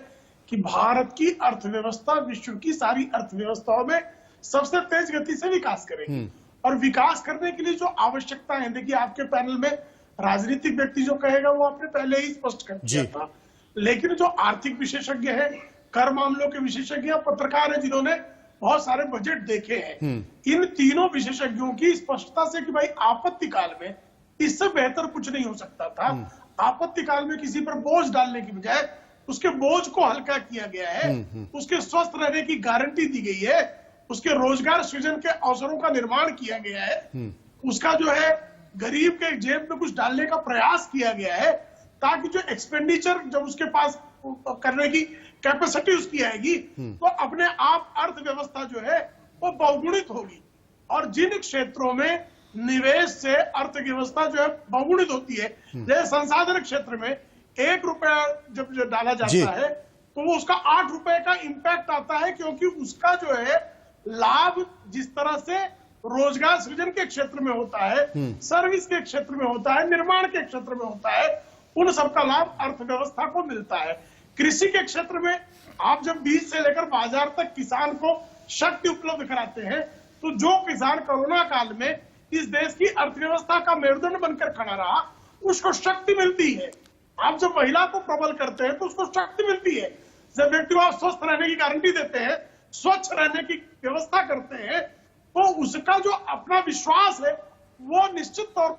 कि भारत की अर्थव्यवस्था विश्व की सारी अर्थव्यवस्थाओं में सबसे तेज गति से विकास करेगी। और विकास करने के लिए जो आवश्यकता है, देखिए आपके पैनल में राजनीतिक व्यक्ति जो कहेगा वो आपने पहले ही स्पष्ट कर दिया था, लेकिन जो आर्थिक विशेषज्ञ है, कर मामलों के विशेषज्ञ, पत्रकार है जिन्होंने बहुत सारे बजट देखे हैं, इन तीनों विशेषज्ञों की स्पष्टता से कि भाई आपत्ति काल में इससे बेहतर कुछ नहीं हो सकता था। आपत्ति काल में किसी पर बोझ डालने की बजाय उसके बोझ को हल्का किया गया है, उसके स्वस्थ रहने की गारंटी दी गई है, उसके रोजगार सृजन के अवसरों का निर्माण किया गया है, उसका जो है गरीब के जेब में कुछ डालने का प्रयास किया गया है ताकि जो एक्सपेंडिचर जब उसके पास करने की कैपेसिटी उसकी आएगी तो अपने आप अर्थव्यवस्था जो है वो बहुगुणित होगी। और जिन क्षेत्रों में निवेश से अर्थव्यवस्था जो है बहुगुणित होती है, जैसे संसाधन क्षेत्र में 1 रुपया जब डाला जाता है तो वो उसका 8 रुपए का इंपैक्ट आता है, क्योंकि उसका जो है लाभ जिस तरह से रोजगार सृजन के क्षेत्र में होता है, सर्विस के क्षेत्र में होता है, निर्माण के क्षेत्र में होता है, उन सबका लाभ अर्थव्यवस्था को मिलता है। कृषि के क्षेत्र में आप जब बीज से लेकर बाजार तक किसान को शक्ति उपलब्ध कराते हैं तो जो किसान कोरोना काल में इस देश की अर्थव्यवस्था का मेरुदंड बनकर खड़ा रहा उसको शक्ति मिलती है। आप जब महिला को प्रबल करते हैं तो उसको शक्ति मिलती है। जब व्यक्ति को आप स्वस्थ रहने की गारंटी देते हैं, स्वच्छ रहने की व्यवस्था करते हैं, तो उसका जो अपना विश्वास है वो निश्चित तौर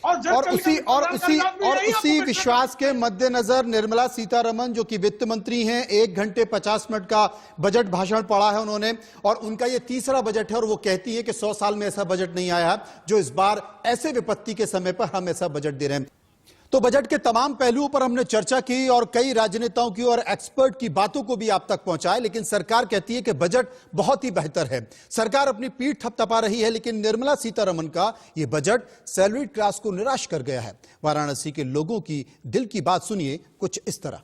और उसी विश्वास के मद्देनजर निर्मला सीतारमण जो कि वित्त मंत्री हैं, 1 घंटे 50 मिनट का बजट भाषण पढ़ा है उन्होंने और उनका ये तीसरा बजट है और वो कहती है कि 100 साल में ऐसा बजट नहीं आया जो इस बार ऐसे विपत्ति के समय पर हम ऐसा बजट दे रहे हैं। तो बजट के तमाम पहलुओं पर हमने चर्चा की और कई राजनेताओं की और एक्सपर्ट की बातों को भी आप तक पहुंचाए, लेकिन सरकार कहती है कि बजट बहुत ही बेहतर है। सरकार अपनी पीठ थपथपा रही है, लेकिन निर्मला सीतारमण का यह बजट सैलरीड क्लास को निराश कर गया है। वाराणसी के लोगों की दिल की बात सुनिए कुछ इस तरह।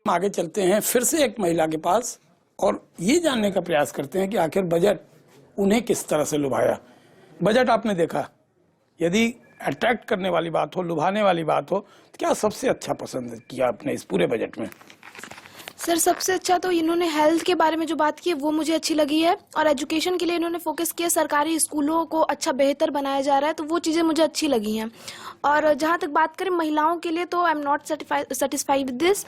आगे चलते हैं फिर से एक महिला के पास और ये जानने का प्रयास करते हैं कि आखिर बजट उन्हें किस तरह से लुभाया। बजट आपने देखा, यदि अट्रैक्ट करने वाली बात हो, लुभाने वाली बात हो, तो क्या सबसे अच्छा पसंद किया आपने इस पूरे बजट में? सर सबसे अच्छा तो इन्होंने हेल्थ के बारे में जो बात की है वो मुझे अच्छी लगी है और एजुकेशन के लिए इन्होंने फोकस किया, सरकारी स्कूलों को अच्छा बेहतर बनाया जा रहा है, तो वो चीज़ें मुझे अच्छी लगी हैं। और जहाँ तक बात करें महिलाओं के लिए तो I am not satisfied with this.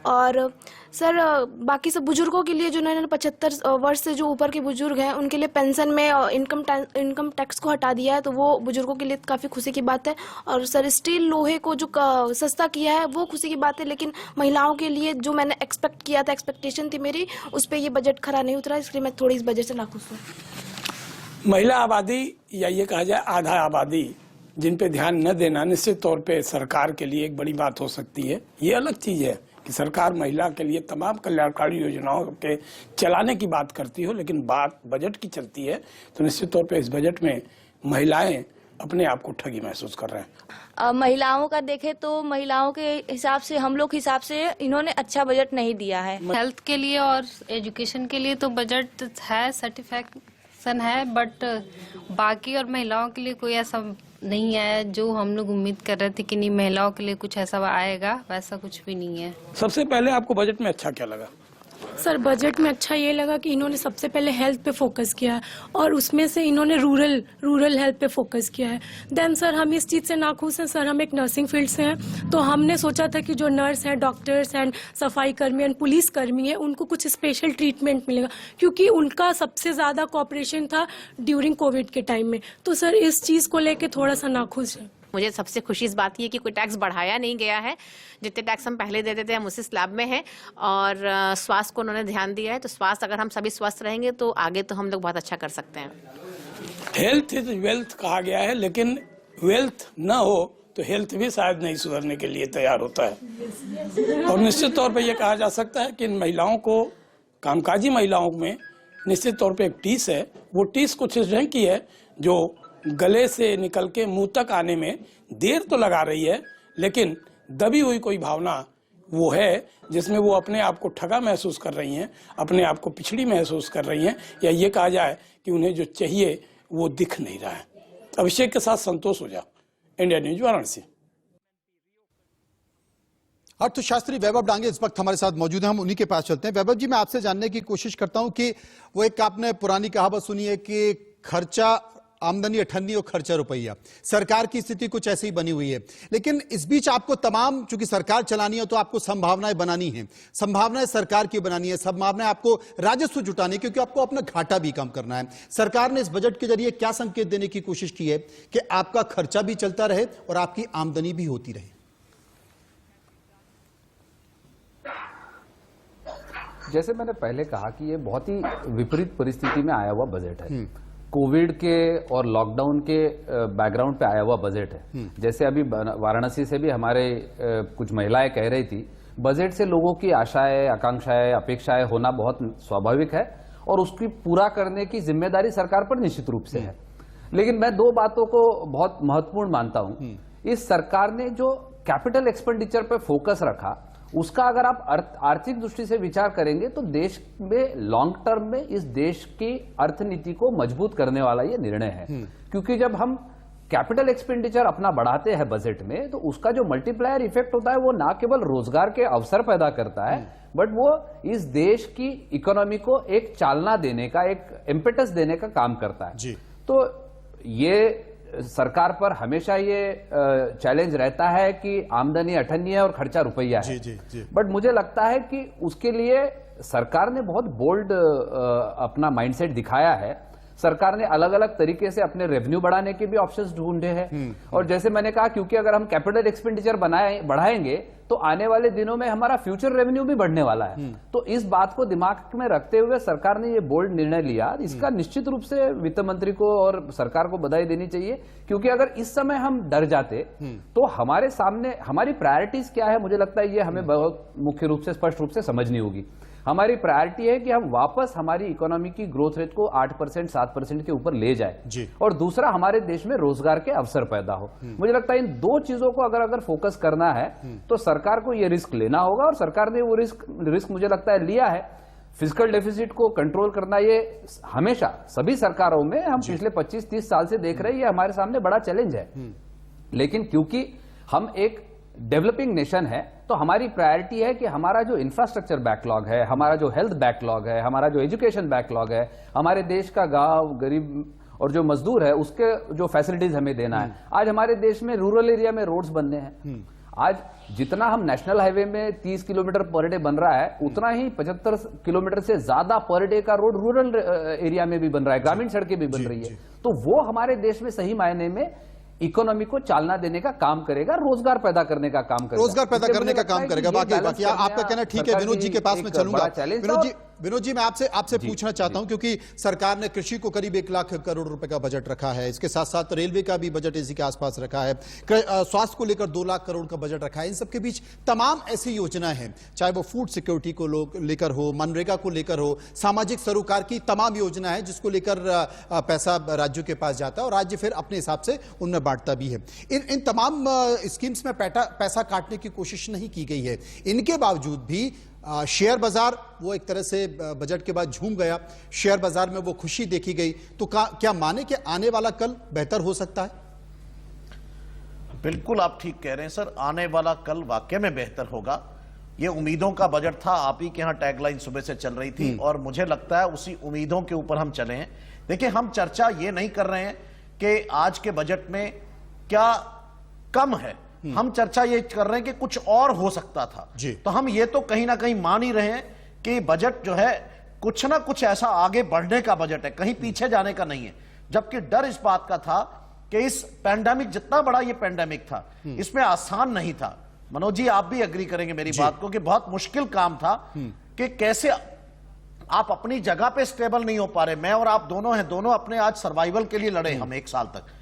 और सर बाकी सब बुजुर्गों के लिए जो इन्होंने 75 वर्ष से जो ऊपर के बुजुर्ग हैं उनके लिए पेंशन में इनकम टैक्स को हटा दिया है, तो वो बुजुर्गों के लिए काफ़ी खुशी की बात है। और सर स्टील लोहे को जो सस्ता किया है वो खुशी की बात है, लेकिन महिलाओं के लिए जो मैंने एक्सपेक्ट किया था, एक्सपेक्टेशन थी मेरी, उस पर ये बजट खरा नहीं उतरा, इसलिए मैं थोड़ी इस बजट से नाखुश हूँ। महिला आबादी या ये कहा जाए आधा आबादी जिन पे ध्यान न देना निश्चित तौर पे सरकार के लिए एक बड़ी बात हो सकती है। ये अलग चीज़ है कि सरकार महिला के लिए तमाम कल्याणकारी योजनाओं के चलाने की बात करती हो, लेकिन बात बजट की चलती है तो निश्चित तौर पे इस बजट में महिलाएं अपने आप को ठगी महसूस कर रहे हैं। महिलाओं का देखें तो महिलाओं के हिसाब से, हम लोग हिसाब से इन्होंने अच्छा बजट नहीं दिया है। हेल्थ के लिए और एजुकेशन के लिए तो बजट है, सर्टिफिकेशन है, बट बाकी और महिलाओं के लिए कोई ऐसा नहीं आया जो हम लोग उम्मीद कर रहे थे कि नहीं महिलाओं के लिए कुछ ऐसा आएगा, वैसा कुछ भी नहीं है। सबसे पहले आपको बजट में अच्छा क्या लगा? सर बजट में अच्छा ये लगा कि इन्होंने सबसे पहले हेल्थ पे फोकस किया है और उसमें से इन्होंने रूरल हेल्थ पे फोकस किया है। देन सर हम इस चीज़ से नाखुश हैं सर, हम एक नर्सिंग फील्ड से हैं, तो हमने सोचा था कि जो नर्स हैं, डॉक्टर्स एंड सफाई कर्मी एंड पुलिस कर्मी है, उनको कुछ स्पेशल ट्रीटमेंट मिलेगा क्योंकि उनका सबसे ज़्यादा कॉपरेशन था ड्यूरिंग कोविड के टाइम में। तो सर इस चीज़ को लेके थोड़ा सा नाखुश है। मुझे सबसे खुशी इस बात की है कि कोई टैक्स बढ़ाया नहीं गया है। जितने टैक्स हम पहले देते थे हम उसी स्लैब में हैं और स्वास्थ्य को उन्होंने ध्यान दिया है। तो स्वास्थ्य, अगर हम सभी स्वस्थ रहेंगे तो आगे तो हम लोग बहुत अच्छा कर सकते हैं। हेल्थ इज वेल्थ कहा गया है, लेकिन वेल्थ ना हो तो हेल्थ भी शायद नहीं सुधरने के लिए तैयार होता है। और निश्चित तौर पर यह कहा जा सकता है कि इन महिलाओं को, कामकाजी महिलाओं में निश्चित तौर पर एक टीस है। वो टीस कुछ इस ढंग की है जो गले से निकल के मुंह तक आने में देर तो लगा रही है, लेकिन दबी हुई कोई भावना वो है जिसमें वो अपने आप को ठगा महसूस कर रही हैं, अपने आप को पिछड़ी महसूस कर रही हैं, या ये कहा जाए कि उन्हें जो चाहिए वो दिख नहीं रहा है। अभिषेक के साथ संतोष हो जा, इंडिया न्यूज, वाराणसी। अर्थशास्त्री वैभव डांगे इस वक्त हमारे साथ मौजूद हैं, हम उन्हीं के पास चलते हैं। वैभव जी, मैं आपसे जानने की कोशिश करता हूं कि वो एक आपने पुरानी कहावत सुनी है कि खर्चा आमदनी अठन्नी और खर्चा रुपया। सरकार की स्थिति कुछ ऐसी ही बनी हुई है, लेकिन इस बीच आपको तमाम, चूंकि सरकार चलानी है तो आपको संभावनाएं बनानी है, संभावनाएं सरकार की बनानी है, संभावनाएं आपको राजस्व जुटानी है, क्योंकि आपको अपना घाटा भी कम करना है। सरकार ने इस बजट के जरिए क्या संकेत देने की कोशिश की है कि आपका खर्चा भी चलता रहे और आपकी आमदनी भी होती रहे? जैसे मैंने पहले कहा कि ये बहुत ही विपरीत परिस्थिति में आया हुआ बजट है। कोविड के और लॉकडाउन के बैकग्राउंड पे आया हुआ बजट है। जैसे अभी वाराणसी से भी हमारे कुछ महिलाएं कह रही थी, बजट से लोगों की आशाएं, आकांक्षाएं, अपेक्षाएं होना बहुत स्वाभाविक है और उसकी पूरा करने की जिम्मेदारी सरकार पर निश्चित रूप से है। लेकिन मैं दो बातों को बहुत महत्वपूर्ण मानता हूं। इस सरकार ने जो कैपिटल एक्सपेंडिचर पे फोकस रखा, उसका अगर आप आर्थिक दृष्टि से विचार करेंगे तो देश में लॉन्ग टर्म में इस देश की अर्थनीति को मजबूत करने वाला ये निर्णय है। क्योंकि जब हम कैपिटल एक्सपेंडिचर अपना बढ़ाते हैं बजट में, तो उसका जो मल्टीप्लायर इफेक्ट होता है वो ना केवल रोजगार के अवसर पैदा करता है, बट वो इस देश की इकोनॉमी को एक चालना देने का, एक इम्पेटस देने का काम करता है। तो ये सरकार पर हमेशा ये चैलेंज रहता है कि आमदनी अठन्नी है और खर्चा रुपया है। बट मुझे लगता है कि उसके लिए सरकार ने बहुत बोल्ड अपना माइंडसेट दिखाया है। सरकार ने अलग अलग तरीके से अपने रेवेन्यू बढ़ाने के भी ऑप्शंस ढूंढे हैं। और जैसे मैंने कहा, क्योंकि अगर हम कैपिटल एक्सपेंडिचर बढ़ाएंगे तो आने वाले दिनों में हमारा फ्यूचर रेवेन्यू भी बढ़ने वाला है। तो इस बात को दिमाग में रखते हुए सरकार ने ये बोल्ड निर्णय लिया। इसका निश्चित रूप से वित्त मंत्री को और सरकार को बधाई देनी चाहिए, क्योंकि अगर इस समय हम डर जाते तो हमारे सामने हमारी प्रायोरिटीज क्या है, मुझे लगता है ये हमें बहुत मुख्य रूप से, स्पष्ट रूप से समझनी होगी। हमारी प्रायोरिटी है कि हम वापस हमारी इकोनॉमी की ग्रोथ रेट को 8%, 7% के ऊपर ले जाए, और दूसरा हमारे देश में रोजगार के अवसर पैदा हो। मुझे लगता है इन दो चीजों को अगर फोकस करना है तो सरकार को यह रिस्क लेना होगा, और सरकार ने वो रिस्क मुझे लगता है लिया है। फिस्कल डेफिसिट को कंट्रोल करना ये हमेशा सभी सरकारों में हम पिछले 25-30 साल से देख रहे हैं, ये हमारे सामने बड़ा चैलेंज है। लेकिन क्योंकि हम एक डेवलपिंग नेशन है तो हमारी प्रायोरिटी है कि हमारा जो इंफ्रास्ट्रक्चर बैकलॉग है, हमारा जो हेल्थ बैकलॉग है, हमारा जो एजुकेशन बैकलॉग है, हमारे देश का गांव गरीब और जो मजदूर है उसके जो फैसिलिटीज हमें देना है। आज हमारे देश में रूरल एरिया में रोड्स बनने हैं। आज जितना हम नेशनल हाईवे में 30 किलोमीटर पर डे बन रहा है, उतना ही 75 किलोमीटर से ज्यादा पर डे का रोड रूरल एरिया में भी बन रहा है, ग्रामीण सड़कें भी बन रही है। तो वो हमारे देश में सही मायने में इकोनॉमी को चालना देने का काम करेगा, रोजगार पैदा करने का काम करेगा, रोजगार पैदा करने का काम करेगा। बाकी आपका कहना ठीक है। विनोद जी के पास में चलूंगा। विनोद जी, विनोद जी, मैं आपसे पूछना चाहता हूं, क्योंकि सरकार ने कृषि को करीब 1 लाख करोड़ रुपए का बजट रखा है, इसके साथ साथ रेलवे का भी बजट इसी के आसपास रखा है, स्वास्थ्य को लेकर 2 लाख करोड़ का बजट रखा है। इन सबके बीच तमाम ऐसी योजनाएं हैं, चाहे वो फूड सिक्योरिटी को लेकर हो, मनरेगा को लेकर हो, सामाजिक सरोकार की तमाम योजना है जिसको लेकर पैसा राज्यों के पास जाता है और राज्य फिर अपने हिसाब से उनमें बांटता भी है। इन तमाम स्कीम्स में पैसा काटने की कोशिश नहीं की गई है। इनके बावजूद भी शेयर बाजार वो एक तरह से बजट के बाद झूम गया, शेयर बाजार में वो खुशी देखी गई। तो क्या माने कि आने वाला कल बेहतर हो सकता है? बिल्कुल आप ठीक कह रहे हैं सर, आने वाला कल वाकई में बेहतर होगा। ये उम्मीदों का बजट था, आप ही के यहाँ टैगलाइन सुबह से चल रही थी और मुझे लगता है उसी उम्मीदों के ऊपर हम चले हैं। देखिए, हम चर्चा ये नहीं कर रहे हैं कि आज के बजट में क्या कम है, हम चर्चा ये कर रहे हैं कि कुछ और हो सकता था। तो हम ये तो कहीं ना कहीं मान ही रहे हैं कि बजट जो है कुछ ना कुछ ऐसा आगे बढ़ने का बजट है, कहीं पीछे जाने का नहीं है। जबकि डर इस बात का था कि इस पैंडेमिक, जितना बड़ा ये पैंडेमिक था, इसमें आसान नहीं था। मनोज जी, आप भी एग्री करेंगे मेरी बात को कि बहुत मुश्किल काम था कि कैसे आप अपनी जगह पे स्टेबल नहीं हो पा रहे। मैं और आप दोनों हैं, दोनों अपने आज सर्वाइवल के लिए लड़े हम 1 साल तक।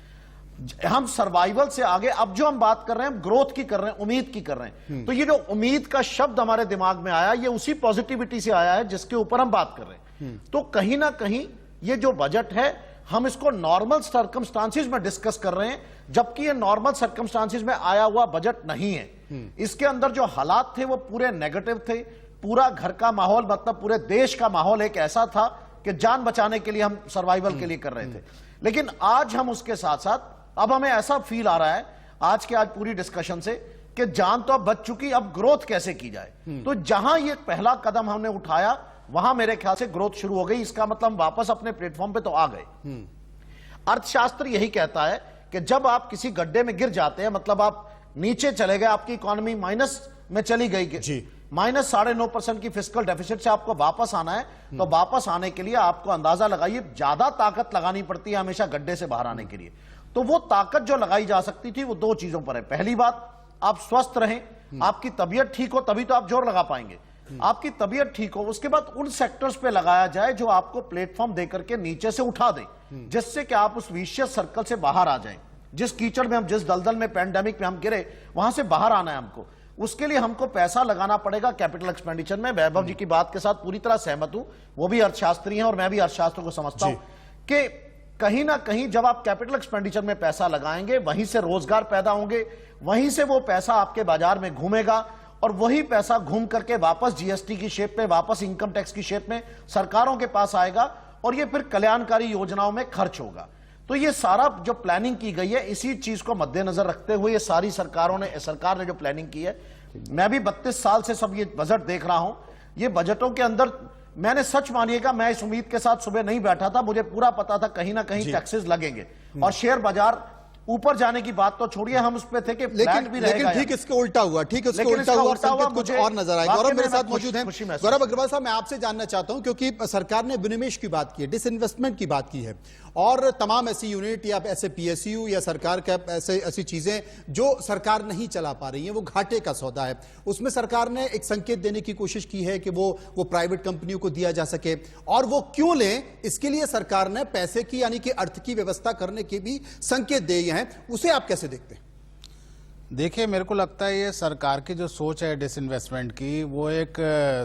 हम सर्वाइवल से आगे अब जो हम बात कर रहे हैं, हम ग्रोथ की कर रहे हैं, उम्मीद की कर रहे हैं। तो ये जो उम्मीद का शब्द हमारे दिमाग में आया, ये उसी पॉजिटिविटी से आया है जिसके ऊपर हम बात कर रहे हैं। तो कहीं ना कहीं ये जो बजट है, हम इसको नॉर्मल सर्कमस्टांसिस में डिस्कस कर रहे हैं, जबकि ये नॉर्मल सर्कमस्टांसिस में आया हुआ बजट नहीं है। इसके अंदर जो हालात थे वो पूरे नेगेटिव थे। पूरा घर का माहौल, मतलब पूरे देश का माहौल एक ऐसा था कि जान बचाने के लिए हम सर्वाइवल के लिए कर रहे थे। लेकिन आज हम उसके साथ साथ अब हमें ऐसा फील आ रहा है आज पूरी डिस्कशन से कि जान तो अब बच चुकी, अब ग्रोथ कैसे की जाए। तो जहां ये पहला कदम हमने उठाया, वहां मेरे ख्याल से ग्रोथ शुरू हो गई। इसका मतलब वापस अपने प्लेटफॉर्म पे तो आ गए। अर्थशास्त्र यही कहता है कि जब आप किसी गड्ढे में गिर जाते हैं, मतलब आप नीचे चले गए, आपकी इकोनॉमी माइनस में चली गई, माइनस 9.5% की फिस्कल डेफिसिट से आपको वापस आना है, तो वापस आने के लिए आपको अंदाजा लगाइए, ज्यादा ताकत लगानी पड़ती है हमेशा गड्ढे से बाहर आने के लिए। तो वो ताकत जो लगाई जा सकती थी वो 2 चीजों पर है। पहली बात, आप स्वस्थ रहें, आपकी तबीयत ठीक हो, तभी तो आप जोर लगा पाएंगे। आपकी तबीयत ठीक हो, उसके बाद उन सेक्टर्स पे लगाया जाए जो आपको प्लेटफॉर्म देकर के नीचे से उठा दे, जिससे कि आप उस विशियस सर्कल से बाहर आ जाएं। जिस कीचड़ में हम, जिस दलदल में, पैंडेमिक में हम गिरे, वहां से बाहर आना है हमको। उसके लिए हमको पैसा लगाना पड़ेगा कैपिटल एक्सपेंडिचर में। वैभव जी की बात के साथ पूरी तरह सहमत हूं, वो भी अर्थशास्त्री हैं और मैं भी अर्थशास्त्र को समझता हूं कि कहीं ना कहीं जब आप कैपिटल एक्सपेंडिचर में पैसा लगाएंगे, वहीं से रोजगार पैदा होंगे, वहीं से वो पैसा आपके बाजार में घूमेगा और वही पैसा घूम करके वापस जीएसटी की शेप में, वापस इनकम टैक्स की शेप में सरकारों के पास आएगा और ये फिर कल्याणकारी योजनाओं में खर्च होगा। तो ये सारा जो प्लानिंग की गई है, इसी चीज को मद्देनजर रखते हुए ये सारी सरकार ने जो प्लानिंग की है। मैं भी 32 साल से सब ये बजट देख रहा हूं। ये बजटों के अंदर मैंने, सच मानिएगा, मैं इस उम्मीद के साथ सुबह नहीं बैठा था। मुझे पूरा पता था कहीं ना कहीं टैक्सेस लगेंगे और शेयर बाजार ऊपर जाने की बात तो छोड़िए, हम उस पे थे कि लेकिन ठीक इसके उल्टा हुआ, ठीक इसके उल्टा हुआ, संकेत कुछ और नजर आए। गौरव मेरे साथ मौजूद हैं। गौरव अग्रवाल साहब, मैं आपसे जानना चाहता हूं, क्योंकि सरकार ने विनिवेश की बात की है, डिसइन्वेस्टमेंट की बात की है और तमाम ऐसी यूनिट या ऐसे पीएसयू या सरकार का ऐसी चीजें जो सरकार नहीं चला पा रही है, वो घाटे का सौदा है, उसमें सरकार ने एक संकेत देने की कोशिश की है कि वो प्राइवेट कंपनियों को दिया जा सके। और वो क्यों लें, इसके लिए सरकार ने पैसे की, यानी कि अर्थ की व्यवस्था करने के भी संकेत दिए हैं। उसे आप कैसे देखते हैं? देखिए, मेरे को लगता है ये सरकार की जो सोच है डिसइन्वेस्टमेंट की, वो एक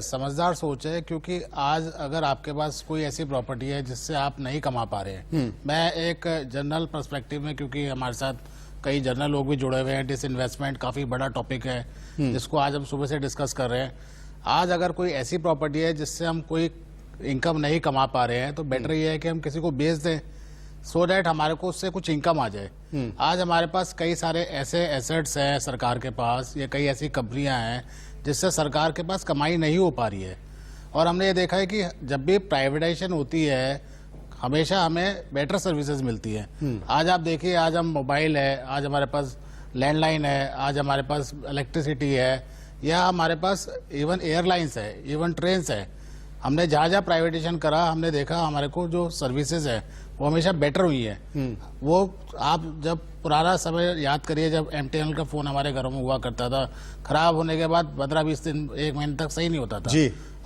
समझदार सोच है। क्योंकि आज अगर आपके पास कोई ऐसी प्रॉपर्टी है जिससे आप नहीं कमा पा रहे हैं, मैं एक जनरल पर्सपेक्टिव में, क्योंकि हमारे साथ कई जनरल लोग भी जुड़े हुए हैं, डिसइन्वेस्टमेंट काफ़ी बड़ा टॉपिक है जिसको आज हम सुबह से डिस्कस कर रहे हैं। आज अगर कोई ऐसी प्रॉपर्टी है जिससे हम कोई इनकम नहीं कमा पा रहे हैं, तो बेटर ये है कि हम किसी को बेच दें, सो डैट हमारे को उससे कुछ इनकम आ जाए। आज हमारे पास कई सारे ऐसे एसेट्स हैं सरकार के पास, या कई ऐसी कंपनियां हैं जिससे सरकार के पास कमाई नहीं हो पा रही है। और हमने ये देखा है कि जब भी प्राइवेटाइजेशन होती है, हमेशा हमें बेटर सर्विसेज मिलती है। आज आप देखिए, आज हम मोबाइल है, आज हमारे पास लैंडलाइन है, आज हमारे पास इलेक्ट्रिसिटी है, या हमारे पास इवन एयरलाइंस है, इवन ट्रेन है। हमने जहाँ जहाँ प्राइवेटाइजेशन करा, हमने देखा हमारे को जो सर्विसेज है वो हमेशा बेटर हुई है। वो आप जब पुराना समय याद करिए, जब एमटीएनएल का फोन हमारे घरों में हुआ करता था, खराब होने के बाद 15-20 दिन, 1 महीने तक सही नहीं होता था।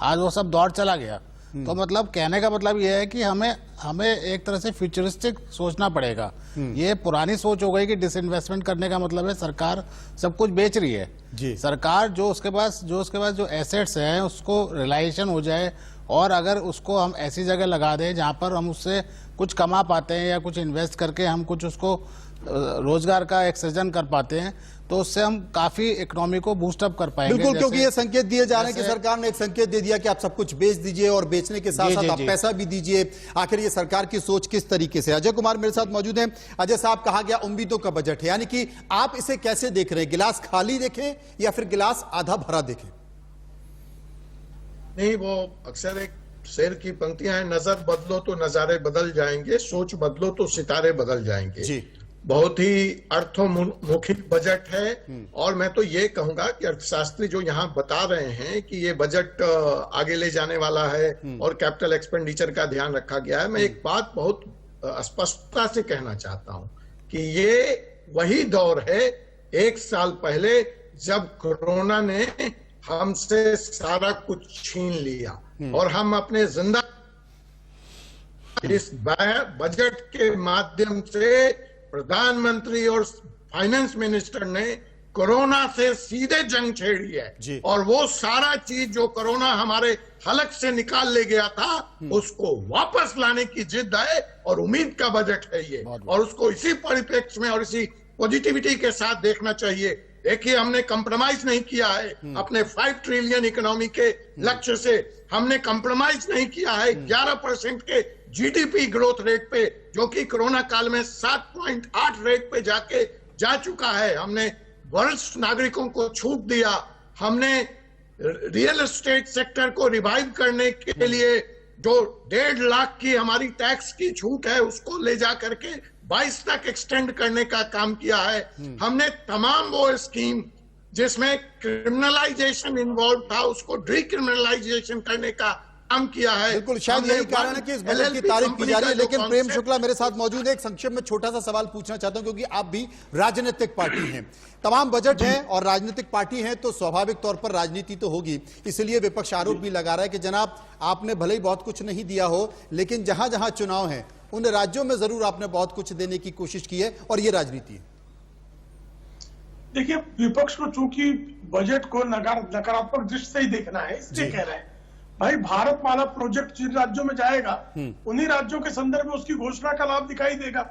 आज वो सब दौर चला गया। तो मतलब कहने का मतलब ये है कि हमें एक तरह से फ्यूचरिस्टिक सोचना पड़ेगा। ये पुरानी सोच हो गई कि डिसइन्वेस्टमेंट करने का मतलब है सरकार सब कुछ बेच रही है जी। सरकार जो उसके पास जो एसेट्स हैं उसको रिलाइजेशन हो जाए, और अगर उसको हम ऐसी जगह लगा दें जहां पर हम उससे कुछ कमा पाते हैं या कुछ इन्वेस्ट करके हम कुछ उसको रोजगार का एक सृजन कर पाते हैं, तो उससे हम काफी इकोनॉमी को बूस्टअप कर पाएंगे। बिल्कुल, क्योंकि ये संकेत दिए जा रहे हैं कि सरकार ने एक संकेत दे दिया कि आप सब कुछ बेच दीजिए और बेचने के साथ साथ आप पैसा भी दीजिए। आखिर ये सरकार की सोच किस तरीके से? अजय कुमार मेरे साथ मौजूद हैं। अजय साहब, कहा गया उम्मीदों का बजट है, यानी कि आप इसे कैसे देख रहे हैं? गिलास खाली देखें या फिर गिलास आधा भरा देखें? नहीं, वो अक्सर एक शेर की पंक्तियां हैं, नजर बदलो तो नजारे बदल जाएंगे, सोच बदलो तो सितारे बदल जाएंगे जी। बहुत ही अर्थोन्मुखी बजट है, और मैं तो ये कहूंगा कि अर्थशास्त्री जो यहाँ बता रहे हैं कि ये बजट आगे ले जाने वाला है और कैपिटल एक्सपेंडिचर का ध्यान रखा गया है, मैं एक बात बहुत स्पष्टता से कहना चाहता हूं कि ये वही दौर है 1 साल पहले जब कोरोना ने हमसे सारा कुछ छीन लिया और हम अपने जिंदा इस बजट के माध्यम से प्रधानमंत्री और फाइनेंस मिनिस्टर ने कोरोना से सीधे जंग छेड़ी है, और वो सारा चीज जो कोरोना हमारे हलक से निकाल ले गया था उसको वापस लाने की जिद है, और उम्मीद का बजट है ये, और उसको इसी परिप्रेक्ष्य में और इसी पॉजिटिविटी के साथ देखना चाहिए। देखिए, हमने कंप्रोमाइज नहीं किया है अपने 5 ट्रिलियन इकोनॉमी के लक्ष्य से, हमने कंप्रोमाइज नहीं किया है 11% के जीडीपी ग्रोथ रेट पे, जो कि कोरोना काल में 7.8 रेट पे जा चुका है। हमने वरिष्ठ नागरिकों को छूट दिया, हमने रियल एस्टेट सेक्टर को रिवाइव करने के लिए जो 1.5 लाख की हमारी टैक्स की छूट है उसको ले जा करके 22 तक एक्सटेंड करने का काम किया है। हमने तमाम वो स्कीम जिसमें क्रिमिनलाइजेशन इन्वॉल्व था उसको डिक्रिमिनलाइजेशन करने का काम किया है। बिल्कुल, शायद यही कारण है कि इस बजट की तारीफ की जा रही है। लेकिन प्रेम शुक्ला मेरे साथ मौजूद है। एक संक्षेप में छोटा सा सवाल पूछना चाहता हूं, क्योंकि आप भी राजनीतिक पार्टी हैं, तमाम बजट हैं और राजनीतिक पार्टी हैं, तो स्वाभाविक तौर पर राजनीति तो होगी। इसलिए विपक्ष आरोप भी लगा रहा है कि जनाब आपने भले ही बहुत कुछ नहीं दिया हो, लेकिन जहां जहां चुनाव है उन राज्यों में जरूर आपने बहुत कुछ देने की कोशिश की है, और ये राजनीति है। देखिए, विपक्ष को चूंकि बजट को नकारात्मक दृष्टि से ही देखना है, इसलिए कह रहे हैं भाई भारतमाला प्रोजेक्ट जिन राज्यों में जाएगा उन्हीं राज्यों के संदर्भ में उसकी घोषणा का लाभ दिखाई देगा।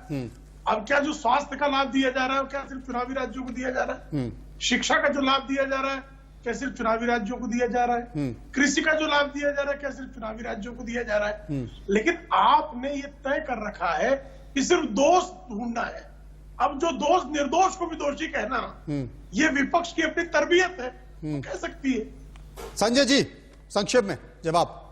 अब क्या जो स्वास्थ्य का लाभ दिया जा रहा है क्या सिर्फ चुनावी राज्यों को दिया जा रहा है? शिक्षा का जो लाभ दिया जा रहा है क्या सिर्फ चुनावी राज्यों को दिया जा रहा है? कृषि का जो लाभ दिया जा रहा है क्या सिर्फ चुनावी राज्यों को दिया जा रहा है? लेकिन आपने ये तय कर रखा है कि सिर्फ दोष ढूंढना है। अब जो दोष निर्दोष को भी दोषी कहना, ये विपक्ष की अपनी तरबियत है, वो कह सकती है। संजय जी, संक्षेप में जवाब।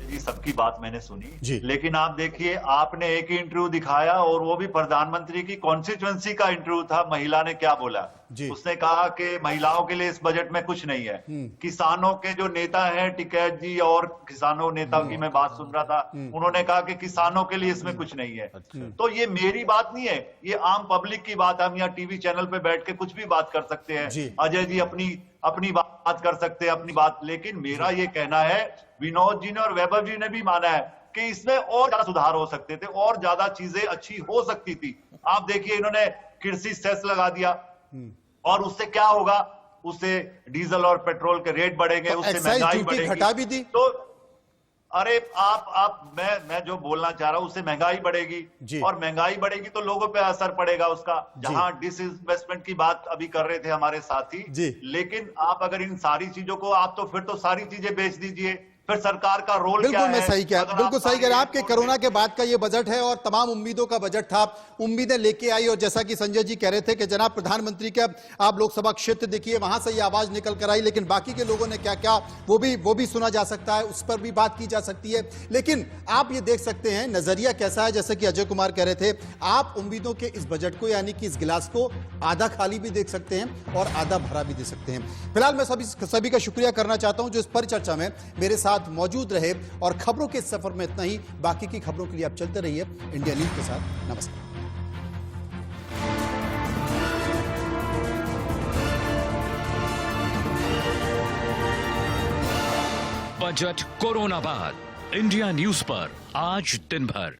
जी, सबकी बात मैंने सुनी, लेकिन आप देखिए, आपने एक ही इंटरव्यू दिखाया और वो भी प्रधानमंत्री की कॉन्स्टिट्यूएंसी का इंटरव्यू था। महिला ने क्या बोला? उसने कहा कि महिलाओं के लिए इस बजट में कुछ नहीं है। किसानों के जो नेता हैं टिकैत जी और किसानों नेता की मैं बात सुन रहा था, उन्होंने कहा कि किसानों के लिए इसमें कुछ नहीं है। तो ये मेरी बात नहीं है, ये आम पब्लिक की बात है। हम यहाँ टीवी चैनल पे बैठ के कुछ भी बात कर सकते हैं, अजय जी अपनी बात कर सकते हैं, अपनी बात। लेकिन मेरा ये कहना है, विनोद जी ने और वैभव जी ने भी माना है कि इसमें और ज्यादा सुधार हो सकते थे, और ज्यादा चीजें अच्छी हो सकती थी। आप देखिए, इन्होंने कृषि सेस लगा दिया, और उससे क्या होगा? उससे डीजल और पेट्रोल के रेट बढ़ेंगे, उससे महंगाई बढ़ेगी, घटा भी दी। तो अरे मैं जो बोलना चाह रहा हूं, उससे महंगाई बढ़ेगी, और महंगाई बढ़ेगी तो लोगों पे असर पड़ेगा उसका। जहां डिसइन्वेस्टमेंट की बात अभी कर रहे थे हमारे साथी, लेकिन आप अगर इन सारी चीजों को, आप तो फिर तो सारी चीजें बेच दीजिए, फिर सरकार का रोल क्या है? बिल्कुल सही कह रहे हैं। आपके कोरोना के बाद का ये बजट है और तमाम उम्मीदों का बजट था, उम्मीदें लेके आई, और जैसा कि संजय जी कह रहे थे कि जनाब प्रधानमंत्री का आप लोकसभा क्षेत्र देखिए, वहां से ये आवाज निकल कर आई, लेकिन बाकी के लोगों ने क्या क्या वो भी सुना जा सकता है, उस पर भी बात की जा सकती है। लेकिन आप ये देख सकते हैं नजरिया कैसा है, जैसे कि अजय कुमार कह रहे थे, आप उम्मीदों के इस बजट को, यानी कि इस गिलास को आधा खाली भी देख सकते हैं और आधा भरा भी दे सकते हैं। फिलहाल मैं सभी का शुक्रिया करना चाहता हूं जो इस परिचर्चा में मेरे साथ मौजूद रहे, और खबरों के सफर में इतना ही। बाकी की खबरों के लिए आप चलते रहिए इंडिया न्यूज के साथ। नमस्कार। बजट कोरोना बाद, इंडिया न्यूज पर आज दिन भर।